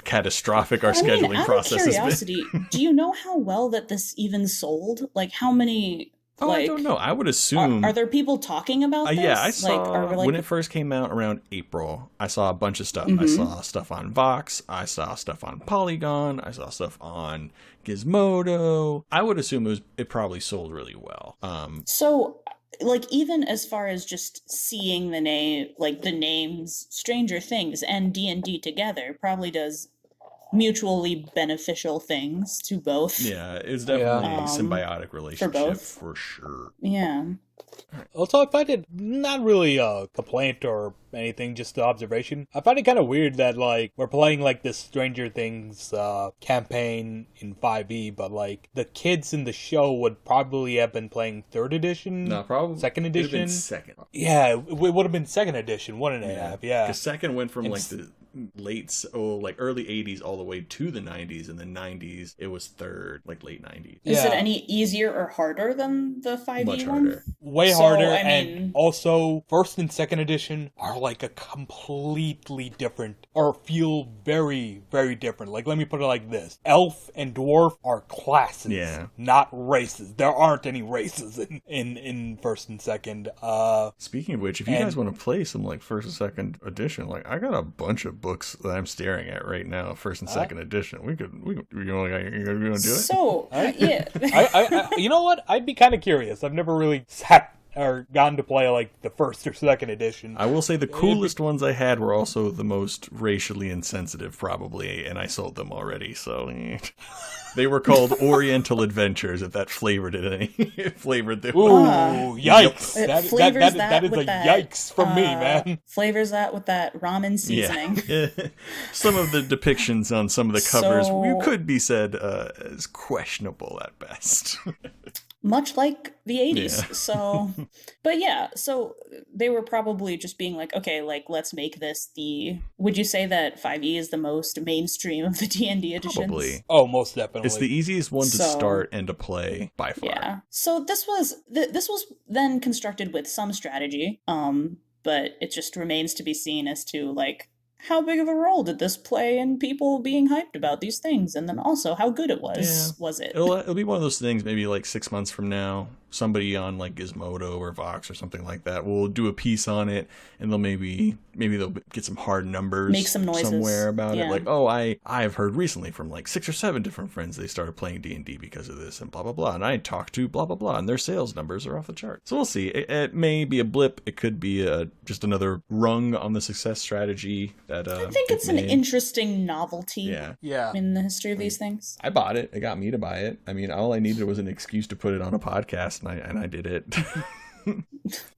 A: catastrophic our scheduling process has been.
D: Do you know how well that this even sold? Like, how many?
A: Oh, I don't know. I would assume.
D: Are there people talking about this?
A: Yeah, I saw when it first came out around April. I saw a bunch of stuff. I saw stuff on Vox. I saw stuff on Polygon. I saw stuff on Gizmodo. I would assume it probably sold really well.
D: So, like, even as far as just seeing the names Stranger Things and D&D together probably does mutually beneficial things to both.
A: Yeah, it's definitely a symbiotic relationship for sure.
D: Yeah.
B: Also, I find it not really a complaint or anything, just the observation. I find it kind of weird that, like, we're playing, like, this Stranger Things campaign in 5e, but, like, the kids in the show would probably have been playing 3rd edition?
A: No, probably.
B: 2nd edition?
A: It would have been 2nd.
B: Yeah, it would have been 2nd edition, wouldn't it have? Yeah.
A: Because 2nd went from, like, the early 80s all the way to the 90s. In the 90s, it was 3rd, like, late 90s.
D: Is it any easier or harder than the 5e
A: Much
D: one?
A: harder.
B: Way
D: So,
B: harder,
D: I
B: and
D: mean-
B: also 1st and 2nd edition are like a completely different, or feel very, very different. Like, let me put it like this. Elf and dwarf are classes,
A: Yeah.
B: not races. There aren't any races in 1st and 2nd.
A: Speaking of which, if you guys want to play some, like, 1st and 2nd edition, like, I got a bunch of books that I'm staring at right now, 1st and 2nd edition. We could you gonna do it?
D: So, yeah.
B: I you know what? I'd be kind of curious. I've never really sat or gotten to play, like, the 1st or 2nd edition.
A: I will say the coolest ones I had were also the most racially insensitive, probably, and I sold them already, so... They were called Oriental Adventures, if that flavored it any. Flavored them.
B: Ooh, yikes.
D: It
B: That
D: flavors
B: is
D: with
B: a
D: that,
B: yikes from me, man.
D: Flavors that with that ramen seasoning.
A: Yeah. Some of the depictions on some of the covers
D: So-
A: could be said as questionable at best.
D: Much like the 80s.
A: Yeah.
D: So, but yeah, so they were probably just being like, okay, like, let's make this would you say that 5e is the most mainstream of the D&D editions?
A: Probably.
B: Oh, most definitely.
A: It's the easiest one to
D: So-
A: start and to play by far.
D: Yeah. So this was then constructed with some strategy, but it just remains to be seen as to, like, how big of a role did this play in people being hyped about these things, and then also how good it was.
A: Yeah.
D: Was it?
A: It'll be one of those things, maybe like 6 months from now, somebody on like Gizmodo or Vox or something like that will do a piece on it, and they'll maybe they'll get some hard numbers,
D: Make some noises.
A: somewhere about
D: Yeah.
A: it. Like, I've heard recently from like 6 or 7 different friends they started playing D&D because of this, and blah blah blah. And I talked to blah blah blah, and their sales numbers are off the chart. So we'll see. It may be a blip. It could be just another rung on the success strategy that.
D: I think it's an interesting novelty
A: Yeah.
D: in the history of these things.
A: I bought it. It got me to buy it. I mean, all I needed was an excuse to put it on a podcast, and I did it.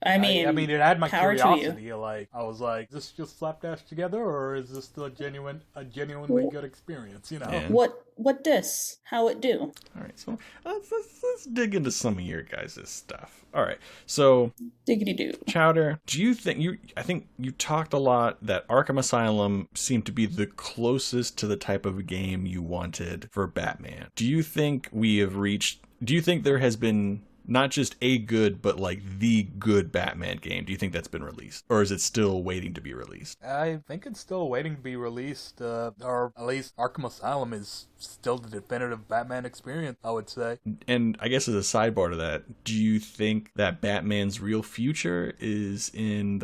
D: I mean,
B: it had my
D: power to you.
B: curiosity. Like, I was like, is this just slapdash together, or is this a genuinely good experience? You know.
A: Yeah.
D: What dis? How it do?
A: All right, so let's dig into some of your guys' stuff. All right, so
D: Diggity doo.
A: Chowder, do you think I think you talked a lot that Arkham Asylum seemed to be the closest to the type of game you wanted for Batman. Do you think there has been not just a good, but like the good Batman game? Do you think that's been released? Or is it still waiting to be released?
B: I think it's still waiting to be released, or at least Arkham Asylum is still the definitive Batman experience, I would say.
A: And I guess as a sidebar to that, do you think that Batman's real future is in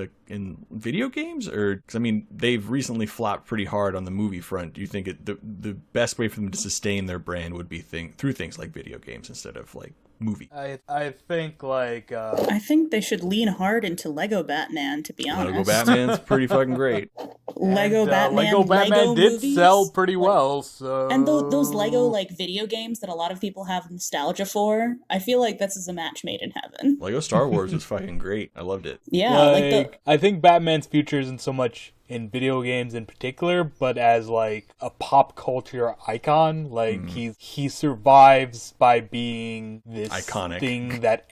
A: video games? Or, because I mean, they've recently flopped pretty hard on the movie front. Do you think the best way for them to sustain their brand would be through things like video games instead of like movie?
B: I think like
D: I think they should lean hard into Lego Batman, to be honest.
A: Lego Batman's pretty fucking great.
D: Lego Batman.
B: Lego Batman did
D: movies,
B: sell pretty well, so
D: And those Lego like video games that a lot of people have nostalgia for, I feel like this is a match made in heaven.
A: Lego Star Wars was fucking great. I loved it.
D: Yeah,
B: I think Batman's future isn't so much in video games in particular, but as like a pop culture icon. Like he survives by being this
A: Iconic
B: thing that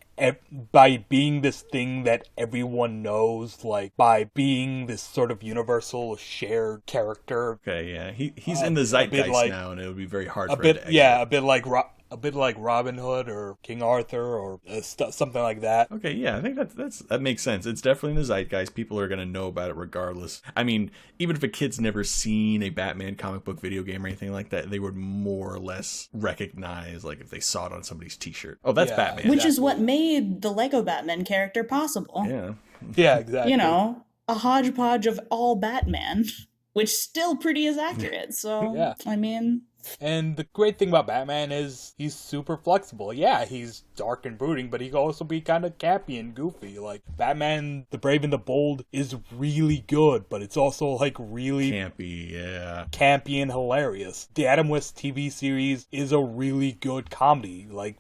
B: by being this thing that everyone knows, like by being this sort of universal shared character.
A: Okay, yeah, he's in the zeitgeist
B: like,
A: now, and it would be very hard
B: a
A: for him
B: bit,
A: to
B: yeah, a bit like Robin Hood or King Arthur or something like that.
A: Okay, yeah, I think that makes sense. It's definitely in the zeitgeist. People are going to know about it regardless. I mean, even if a kid's never seen a Batman comic book video game or anything like that, they would more or less recognize, like, if they saw it on somebody's t-shirt. Oh, that's Batman.
D: which is what made the Lego Batman character possible.
A: Yeah.
B: Yeah, exactly.
D: You know, a hodgepodge of all Batman, which still pretty is accurate. So,
B: Yeah.
D: I mean...
B: And the great thing about Batman is he's super flexible. Yeah, he's dark and brooding, but he can also be kind of campy and goofy. Like, Batman the Brave and the Bold is really good, but it's also like really
A: Campy, yeah.
B: campy and hilarious. The Adam West TV series is a really good comedy. Like,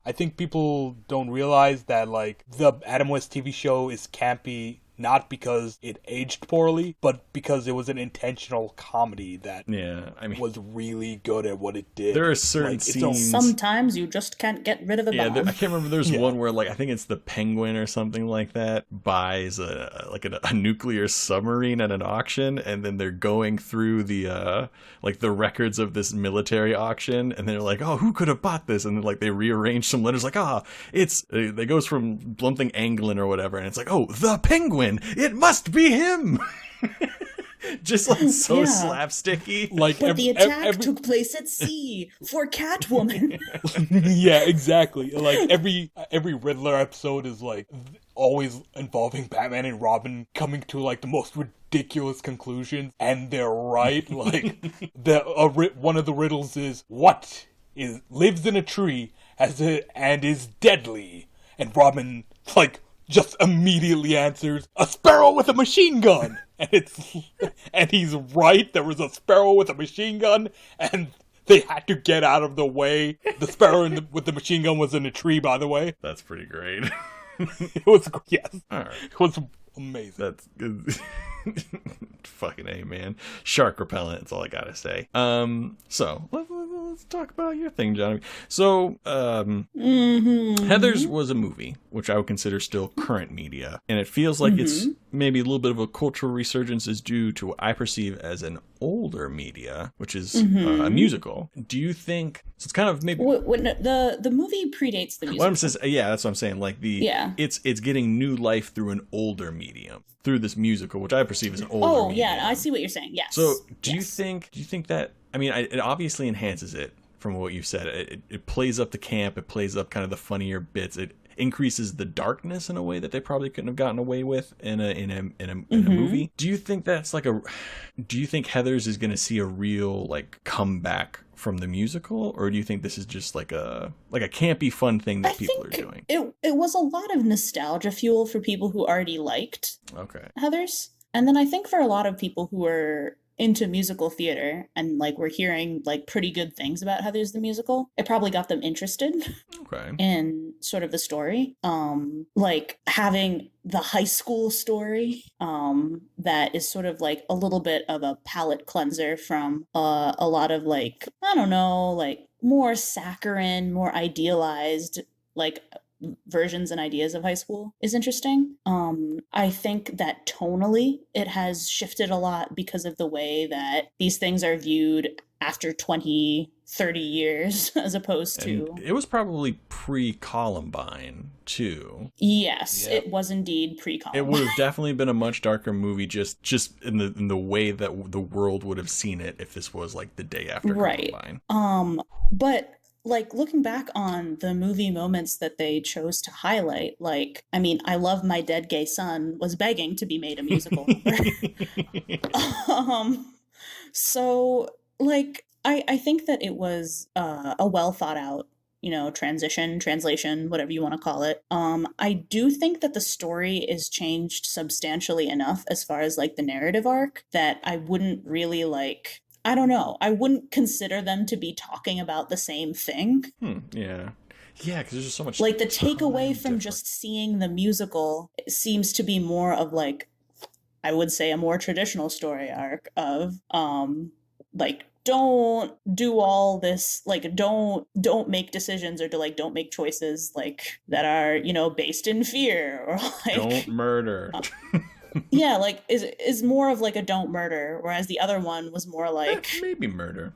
B: I think people don't realize that, like, the Adam West TV show is campy not because it aged poorly, but because it was an intentional comedy that was really good at what it did.
A: There are certain scenes.
D: Sometimes you just can't get rid of a bomb.
A: I can't remember. There's one where, like, I think it's the Penguin or something like that buys a nuclear submarine at an auction, and then they're going through the records of this military auction, and they're like, oh, who could have bought this? And then, like, they rearrange some letters, like, it goes from something Anglin or whatever, and it's like, oh, the Penguin, it must be him. Just like so slapsticky.
D: Like, but the attack took place at sea for Catwoman.
B: Yeah, exactly. Like every Riddler episode is like always involving Batman and Robin coming to like the most ridiculous conclusions, and they're right. Like one of the riddles is lives in a tree and is deadly, and Robin like just immediately answers, a sparrow with a machine gun. And he's right, there was a sparrow with a machine gun, and they had to get out of the way. The sparrow with the machine gun was in a tree, by the way.
A: That's pretty great.
B: It was, yes.
A: All right.
B: It was amazing.
A: That's good. Fucking A, man. Shark repellent, that's all I gotta say. So let's talk about your thing, Johnny. So, Heathers was a movie, which I would consider still current media, and it feels like it's maybe a little bit of a cultural resurgence is due to what I perceive as an older media, which is a musical. Do you think so? It's kind of maybe
D: the movie predates the musical.
A: What I'm saying, that's what I'm saying. Like it's getting new life through an older medium, through this musical, which I perceive as an older medium.
D: I see what you're saying. Yes.
A: So do you think that? I mean, it obviously enhances it from what you said. It plays up the camp. It plays up kind of the funnier bits. It increases the darkness in a way that they probably couldn't have gotten away with in a movie. Do you think that's like do you think Heathers is going to see a real like comeback from the musical, or do you think this is just like a campy fun thing that people are doing?
D: It was a lot of nostalgia fuel for people who already liked Heathers, and then I think for a lot of people who were into musical theater and like we're hearing like pretty good things about Heathers the musical, it probably got them interested in sort of the story, like having the high school story that is sort of like a little bit of a palate cleanser from a lot of like, I don't know, like more saccharine, more idealized like versions and ideas of high school is interesting. I think that tonally it has shifted a lot because of the way that these things are viewed after 20, 30 years as opposed to...
A: It was probably pre-Columbine, too.
D: Yes, it was indeed pre-Columbine.
A: It would have definitely been a much darker movie just in the way that the world would have seen it if this was like the day after Columbine.
D: But like looking back on the movie moments that they chose to highlight, like, I mean, I Love My Dead Gay Son was begging to be made a musical number. So like, I think that it was a well thought out, translation, whatever you want to call it. I do think that the story is changed substantially enough as far as like the narrative arc that I wouldn't really like, I don't know, I wouldn't consider them to be talking about the same thing.
A: Yeah, because there's just so much.
D: Like the takeaway from just seeing the musical seems to be more of like, I would say a more traditional story arc of like, don't do all this, like don't make decisions or don't make choices like that are, based in fear or like
A: don't murder.
D: Yeah, like is more of like a don't murder, whereas the other one was more like
A: maybe murder.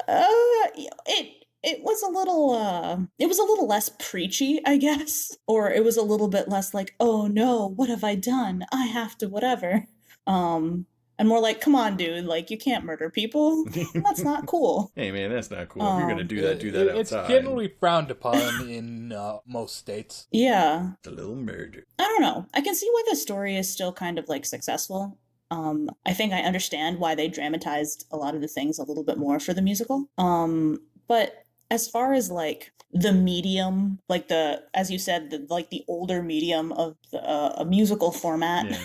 D: It was a little less preachy, I guess, or it was a little bit less like, oh no, what have I done? I have to whatever. And more like, come on, dude, like you can't murder people. That's not cool.
A: Hey man, that's not cool. If you're gonna do that outside.
B: It's generally frowned upon in most states.
D: Yeah.
A: It's a little murder.
D: I don't know. I can see why the story is still kind of like successful. I think I understand why they dramatized a lot of the things a little bit more for the musical. But as far as like the medium, like as you said, the older medium of a musical format,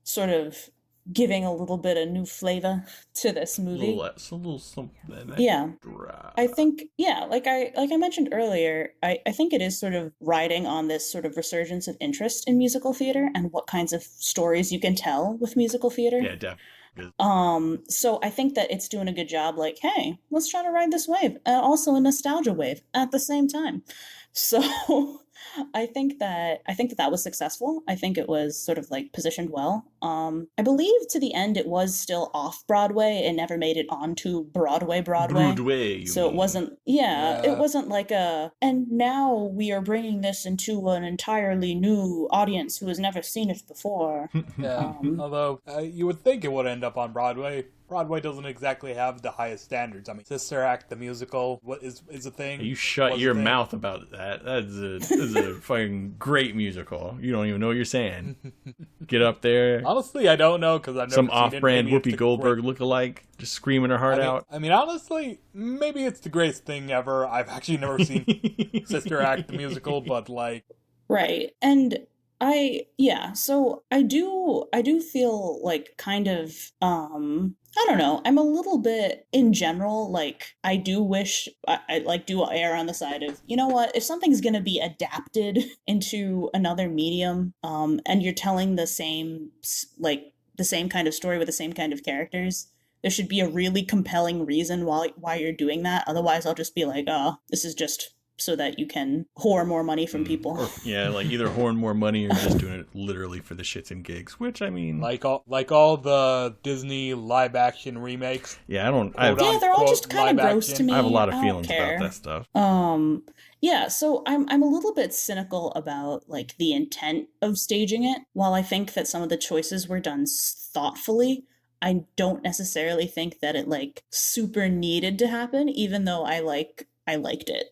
D: sort of giving a little bit of new flavor to this movie.
A: It's a little something.
D: Yeah.
A: Dry.
D: I think, yeah, like I mentioned earlier, I think it is sort of riding on this sort of resurgence of interest in musical theater and what kinds of stories you can tell with musical theater.
A: Yeah, definitely.
D: So I think that it's doing a good job, like, hey, let's try to ride this wave, also a nostalgia wave at the same time. So I think that was successful. I think it was sort of like positioned well. I believe to the end it was still off Broadway. It never made it onto Broadway.
A: Broadway.
D: So it wasn't, it wasn't like and now we are bringing this into an entirely new audience who has never seen it before.
B: Yeah. Although you would think it would end up on Broadway. Broadway doesn't exactly have the highest standards. I mean, Sister Act, the musical, what is a thing.
A: You shut your mouth about that. That's a fucking great musical. You don't even know what you're saying. Get up there.
B: Honestly, I don't know because I've never
A: Some
B: seen
A: off-brand
B: it. Maybe
A: Whoopi Goldberg lookalike, just screaming her heart out.
B: I mean, honestly, maybe it's the greatest thing ever. I've actually never seen Sister Act, the musical, but like...
D: Right. And so I do feel like kind of, I don't know, I'm a little bit, in general, like, I do wish, I like, do err on the side of, you know what, if something's gonna be adapted into another medium, and you're telling the same kind of story with the same kind of characters, there should be a really compelling reason why you're doing that. Otherwise, I'll just be like, oh, this is just so that you can whore more money from people.
A: Yeah, like either whoring more money or just doing it literally for the shits and gigs, which I mean...
B: Like all the Disney live-action remakes.
A: Yeah,
D: they're all just kind of gross to me.
A: I have a lot of feelings about that stuff.
D: Yeah, so I'm a little bit cynical about, like, the intent of staging it. While I think that some of the choices were done thoughtfully, I don't necessarily think that it, like, super needed to happen, even though I liked it.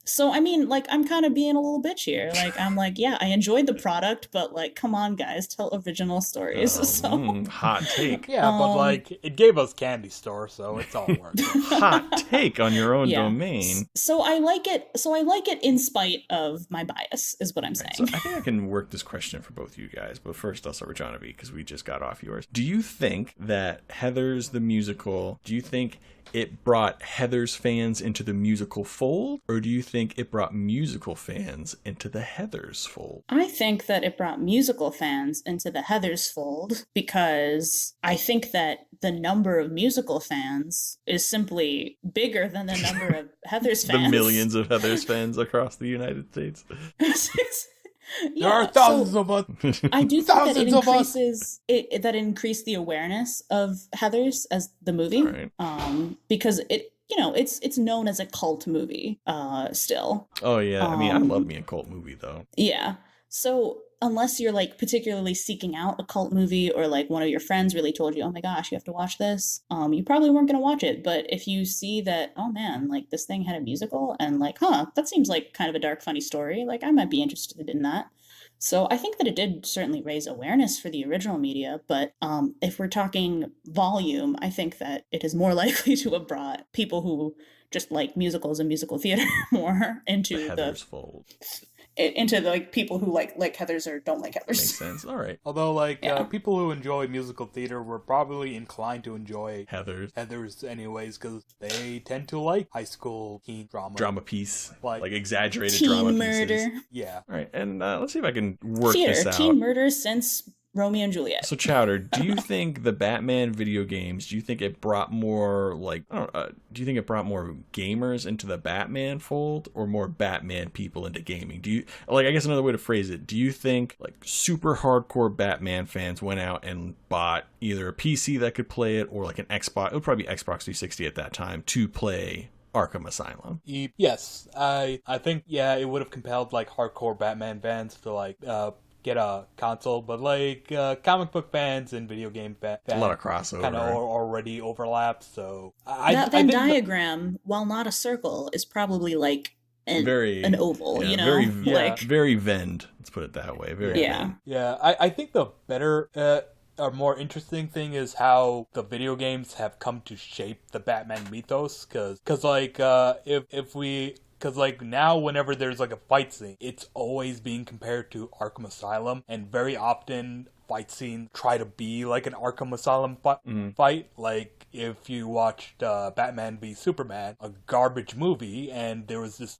D: So, I mean, like, I'm kind of being a little bitch here. Like, I'm like, yeah, I enjoyed the product, but, like, come on, guys, tell original stories.
A: Hot take.
B: Yeah, but, like, it gave us Candy Store, so it's all worth it.
A: Hot take on your own domain.
D: So I like it in spite of my bias, is what I'm saying.
A: So I think I can work this question for both you guys, but first I'll start with Jahnavi, because we just got off yours. Do you think that Heathers the musical, do you think it brought Heathers fans into the musical fold, or do you think it brought musical fans into the Heathers fold?
D: I think that it brought musical fans into the Heathers fold because I think that the number of musical fans is simply bigger than the number of Heathers fans.
A: The millions of Heathers fans across the United States.
B: There are thousands of us.
D: I do think that that increased the awareness of Heathers as the movie, right. Because it's known as a cult movie still.
A: Oh yeah, I mean, I love me a cult movie though.
D: Yeah, so unless you're like particularly seeking out a cult movie, or like one of your friends really told you, oh my gosh, you have to watch this, you probably weren't going to watch it. But if you see that, oh man, like this thing had a musical and like, that seems like kind of a dark, funny story, like I might be interested in that. So I think that it did certainly raise awareness for the original media, but if we're talking volume, I think that it is more likely to have brought people who just like musicals and musical theater more into the Heathers fold. Into like people who like Heathers or don't like Heathers.
A: Makes sense. All right.
B: Although people who enjoy musical theater were probably inclined to enjoy Heathers anyways, because they tend to like high school teen drama piece, like exaggerated
D: teen
B: drama
D: murder
B: pieces. Yeah.
A: All right, and let's see if I can work this out.
D: Teen murder since Romeo and Juliet.
A: So Chowder, do you think the Batman video games, do you think it brought more do you think it brought more gamers into the Batman fold, or more Batman people into gaming? Do you, I guess another way to phrase it, do you think like super hardcore Batman fans went out and bought either a PC that could play it, or like an Xbox, it would probably be Xbox 360 at that time, to play Arkham Asylum?
B: Yes, I think it would have compelled like hardcore Batman fans to get a console, but like comic book fans and video game fans,
A: a lot of crossover,
B: kind of already overlap. So
D: that Venn diagram, while not a circle, is probably like an oval.
A: Very Venned. Let's put it that way. Very Venned.
B: Yeah. I think the better. A more interesting thing is how the video games have come to shape the Batman mythos, because now whenever there's like a fight scene, it's always being compared to Arkham Asylum, and very often fight scenes try to be like an Arkham Asylum fight. Like, if you watched Batman v Superman, a garbage movie, and there was this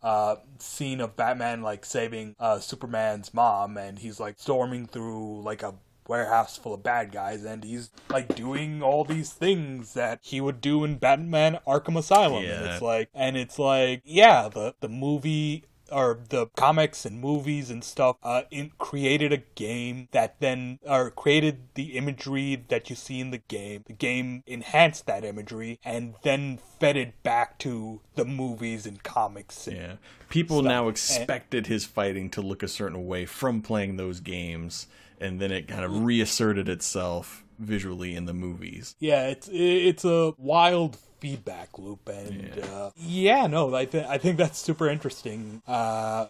B: scene of Batman, like, saving Superman's mom, and he's, like, storming through, like, a warehouse full of bad guys, and he's like doing all these things that he would do in Batman Arkham Asylum.
A: Yeah.
B: And it's like yeah, the movie or the comics and movies and stuff created a game that then created the imagery that you see in the game enhanced that imagery and then fed it back to the movies and comics and
A: people now expected his fighting to look a certain way from playing those games, and then it kind of reasserted itself visually in the movies.
B: Yeah, it's a wild feedback loop, and I think that's super interesting.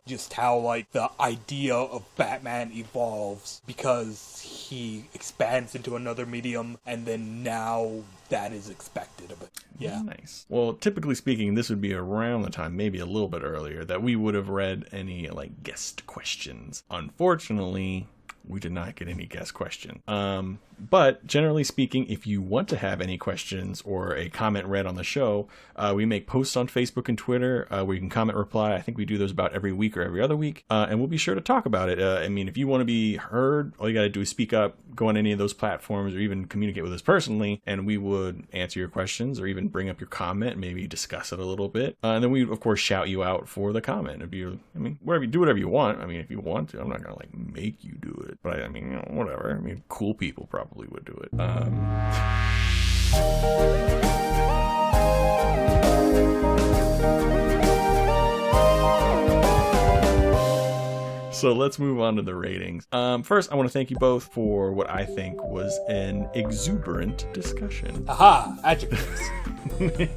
B: Just how like the idea of Batman evolves because he expands into another medium, and then now that is expected of it. Yeah.
A: Nice. Well, typically speaking, this would be around the time, maybe a little bit earlier, that we would have read any like guest questions. Unfortunately, we did not get any guest question. But generally speaking, if you want to have any questions or a comment read on the show, we make posts on Facebook and Twitter where you can comment, reply. I think we do those about every week or every other week. And we'll be sure to talk about it. I mean, if you want to be heard, all you got to do is speak up, go on any of those platforms, or even communicate with us personally, and we would answer your questions or even bring up your comment and maybe discuss it a little bit. And then we, of course, shout you out for the comment. Whatever you want. I mean, if you want to, I'm not going to like make you do it. But I mean, you know, whatever. I mean, cool people probably would do it. So let's move on to the ratings. First, I want to thank you both for what I think was an exuberant discussion.
B: Aha! Adjectives.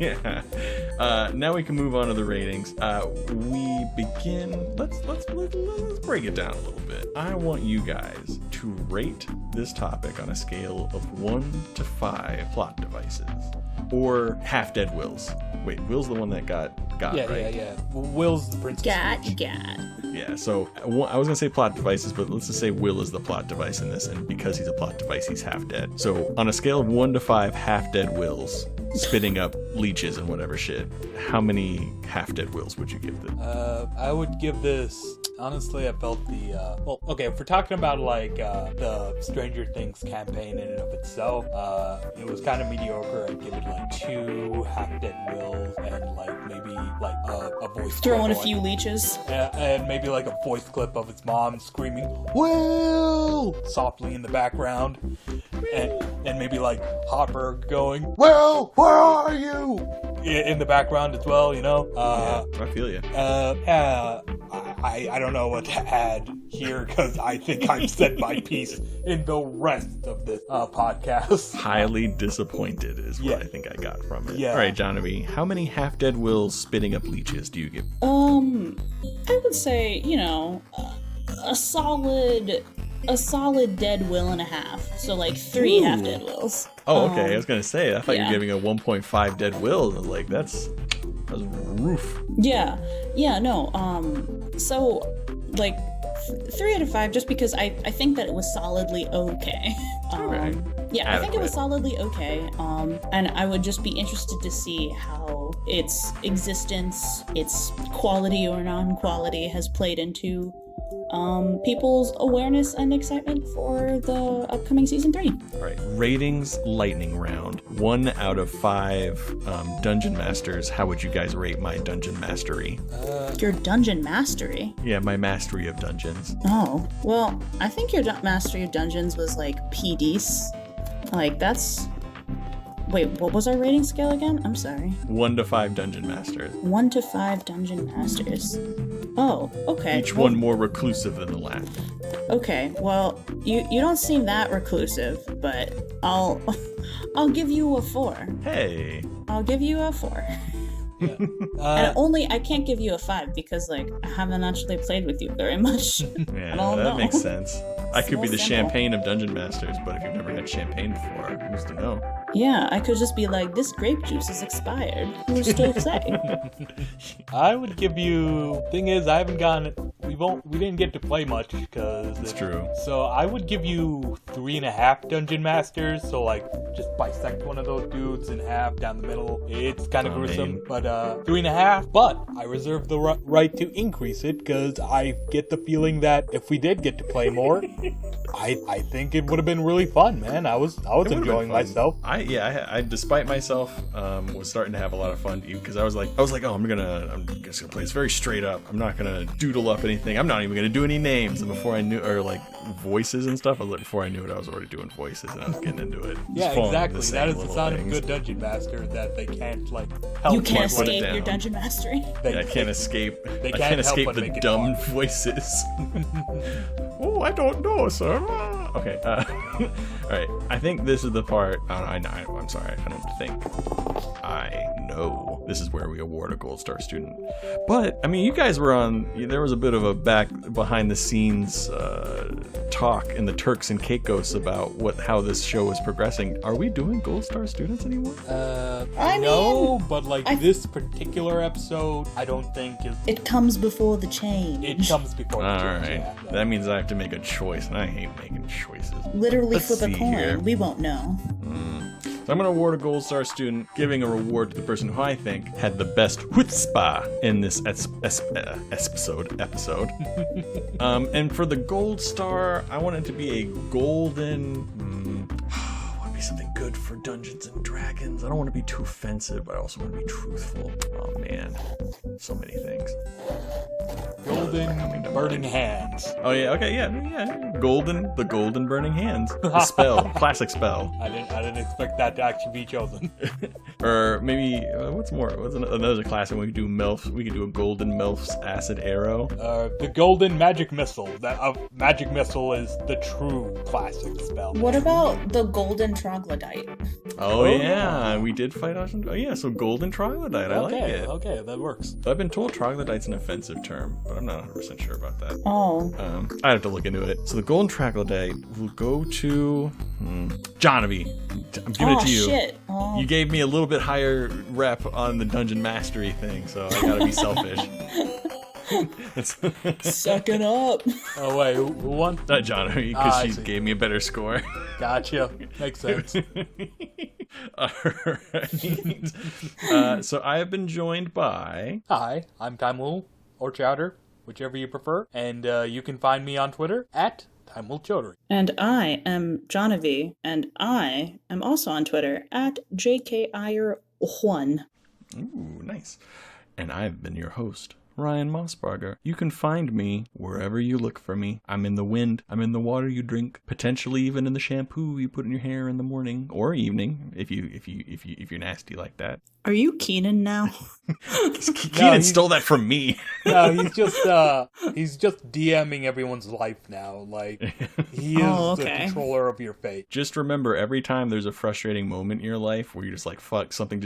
A: Yeah. Now we can move on to the ratings. We begin. Let's break it down a little bit. I want you guys to rate this topic on a scale of 1 to 5 plot devices, or half-dead wills. Wait, Will's the one that got right?
B: Yeah. Will's the princess.
D: Got.
A: Yeah, so I was going to say plot devices, but let's just say Will is the plot device in this, and because he's a plot device, he's half dead. So on a scale of 1 to 5 half-dead Wills, spitting up leeches and whatever shit, how many half-dead Wills would you give this?
B: I would give this... Honestly, I felt if we're talking about like the Stranger Things campaign in and of itself, it was kind of mediocre. I'd give it like 2 half-dead Wills and like maybe like a voice
D: Throw in a
B: clip
D: few leeches.
B: and maybe like a voice clip of its mom screaming "Will!" softly in the background, and maybe like Hopper going "Will, where are you?" in the background as well. You know.
A: I feel you.
B: I don't know what to add here because I think I've said my piece in the rest of this podcast.
A: Highly disappointed is what I think I got from it.
B: Yeah.
A: All right, Jahnavi, how many half-dead Wills spitting up leeches do you give?
D: I would say, a solid dead will and a half. So like 3 half-dead wills.
A: Oh, okay. I was gonna say, I thought you were
D: yeah.
A: giving a 1.5 dead Wills. I was like, that's roof.
D: Yeah, no, so, like, 3 out of 5, just because I think that it was solidly okay.
A: Okay.
D: Yeah, I think it was solidly okay, and I would just be interested to see how its existence, its quality or non-quality has played into people's awareness and excitement for the upcoming season 3.
A: All right, ratings lightning round. 1 out of 5 dungeon masters. How would you guys rate my dungeon mastery?
D: Your dungeon mastery?
A: Yeah, my mastery of dungeons.
D: Oh, well, I think your mastery of dungeons was like PDs. Like, that's... Wait, what was our rating scale again? I'm sorry.
A: 1 to 5 dungeon masters.
D: 1 to 5 dungeon masters. Oh, okay.
A: Each one more reclusive than the last.
D: Okay, well, you don't seem that reclusive, but I'll give you a 4.
A: Hey.
D: I'll give you a 4. And I can't give you a 5 because like I haven't actually played with you very much.
A: Yeah,
D: I don't know.
A: Makes sense. I could be the
D: simple.
A: champagne of dungeon masters, but if you've never had champagne before, who's to know?
D: Yeah, I could just be like, this grape juice is expired. Who's to say?
B: I would give you. Thing is, I haven't gotten. We didn't get to play much because
A: It's true.
B: So I would give you 3.5 dungeon masters. So like, just bisect one of those dudes in half down the middle. It's kind of gruesome,
A: man.
B: but 3.5. But I reserve the right to increase it because I get the feeling that if we did get to play more, I think it would have been really fun, man. I was enjoying myself.
A: I despite myself was starting to have a lot of fun because I was like, oh, I'm just gonna play this very straight up. I'm not gonna doodle up anything. I'm not even gonna do any names. And before I knew, or like voices and stuff, before I knew it, I was already doing voices and I was getting into it.
B: Yeah,
A: Just following
B: exactly.
A: the same
B: That is the
A: little
B: sound of a
A: things.
B: good dungeon master, that they can't like help.
D: You can't
A: put it
D: escape your
A: down.
D: dungeon mastery.
A: I can't escape.
B: They
A: I
B: can't
A: can't
B: help
A: escape
B: but
A: the
B: make it
A: dumb
B: fun.
A: voices. Oh, I don't know, sir. Okay. All right. I think this is the part. I'm sorry. I don't think. I know this is where we award a gold star student. But I mean, you guys were on. There was a bit of a behind the scenes talk in the Turks and Caicos about how this show is progressing. Are we doing gold star students anymore?
D: I
B: No,
D: mean,
B: but like this particular episode, I don't think is.
D: it comes before the change.
B: It comes before the
A: All
B: change,
A: right.
B: yeah.
A: That means I have to make a choice, and I hate making choices.
D: Literally
A: Let's
D: flip a
A: see
D: coin.
A: here.
D: We won't know.
A: So I'm going to award a gold star student, giving a reward to the person who I think had the best chutzpah in this episode. And for the gold star, I want it to be a golden. I want to be something good for Dungeons and Dragons. I don't want to be too offensive, but I also want to be truthful. Oh man, so many things.
B: Golden
A: to
B: burning
A: mind.
B: hands.
A: Oh yeah, okay, yeah. The golden burning hands. The spell, classic spell.
B: I didn't expect that to actually be chosen.
A: Or maybe what's another classic? We could do MILF. We could do a golden MILF's acid arrow.
B: The golden magic missile. That magic missile is the true classic spell.
D: What about the golden troglodyte?
A: Oh yeah, we did fight off. Oh yeah, so golden troglodyte. I like it.
B: Okay, that works.
A: I've been told troglodyte's an offensive term, but I'm not 100% sure about that.
D: Oh.
A: I have to look into it. So the golden troglodyte will go to Jahnavi. I'm giving it to you.
D: Shit. Oh.
A: You gave me a little bit higher rep on the dungeon mastery thing, so I gotta be selfish.
D: Suck it up.
B: Oh wait, who won?
A: Not Jahnavi,
B: I
A: because she
B: see.
A: gave me a better score.
B: Gotcha. Makes sense.
A: Alright. So I have been joined by...
B: Hi, I'm Timul, or Chowder, whichever you prefer, and you can find me on Twitter at Timul
D: And I am Jahnavi, and I am also on Twitter at JKIR1.
A: Ooh, nice. And I've been your host, Ryan Mossbarger. You can find me wherever you look for me. I'm in the wind. I'm in the water you drink. Potentially even in the shampoo you put in your hair in the morning or evening, if you're nasty like that.
D: Are you Keenan now?
A: Keenan stole that from me.
B: No, he's just DMing everyone's life now. Like, he is the controller of your fate.
A: Just remember, every time there's a frustrating moment in your life where you're just like, fuck, something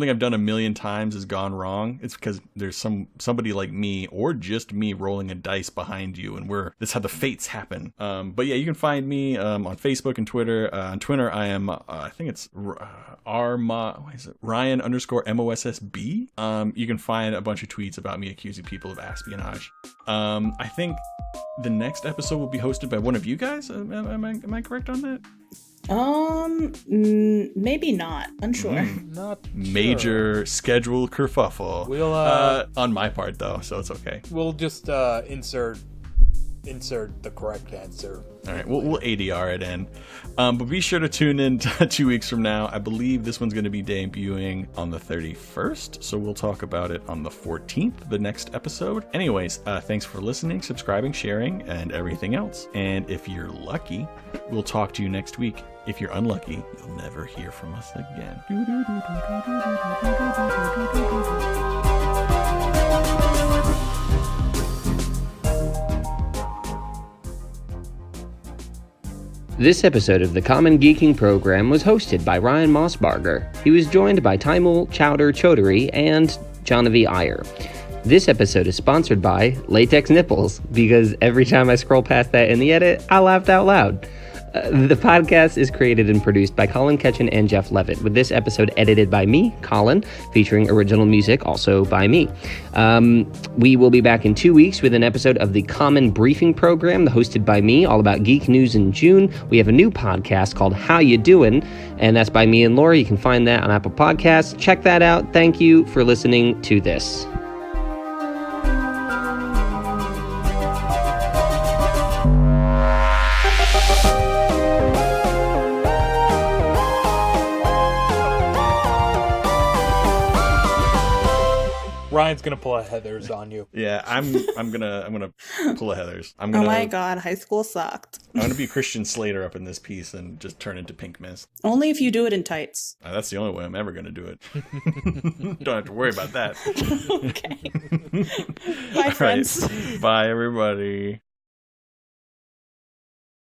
A: I've done a million times has gone wrong. It's because there's somebody like me or just me rolling a dice behind you, and that's how the fates happen. But yeah, you can find me on Facebook and Twitter. On Twitter, I am I think it's Ryan_MOSSB. You can find a bunch of tweets about me accusing people of espionage. I think the next episode will be hosted by one of you guys. Am I correct on that?
D: Maybe not. Unsure.
B: Not
A: Major schedule kerfuffle.
B: We'll
A: on my part though, so it's okay.
B: We'll just insert the correct answer.
A: All right, we'll ADR it in. But be sure to tune in 2 weeks from now. I believe this one's going to be debuting on the 31st, so we'll talk about it on the 14th, the next episode. Anyways, thanks for listening, subscribing, sharing, and everything else. And if you're lucky, we'll talk to you next week. If you're unlucky, you'll never hear from us again.
E: This episode of the Common Geeking Program was hosted by Ryan Mossbarger. He was joined by Timul, Chowder, Chodery, and Jahnavi Iyer. This episode is sponsored by Latex Nipples, because every time I scroll past that in the edit, I laughed out loud. The podcast is created and produced by Colin, Ketchen, and Jeff Leavitt, with this episode edited by me, Colin, featuring original music also by me. We will be back in 2 weeks with an episode of the Common Briefing Program, hosted by me, all about geek news in June. We have a new podcast called How You Doin', and that's by me and Laura. You can find that on Apple Podcasts. Check that out. Thank you for listening to this.
B: Ryan's gonna pull a Heathers on you.
A: Yeah, I'm gonna pull a Heathers.
C: Oh my god, high school sucked.
A: I'm gonna be Christian Slater up in this piece and just turn into Pink Mist.
C: Only if you do it in tights.
A: That's the only way I'm ever gonna do it. Don't have to worry about that.
C: Okay. Bye, friends.
A: Right. Bye, everybody.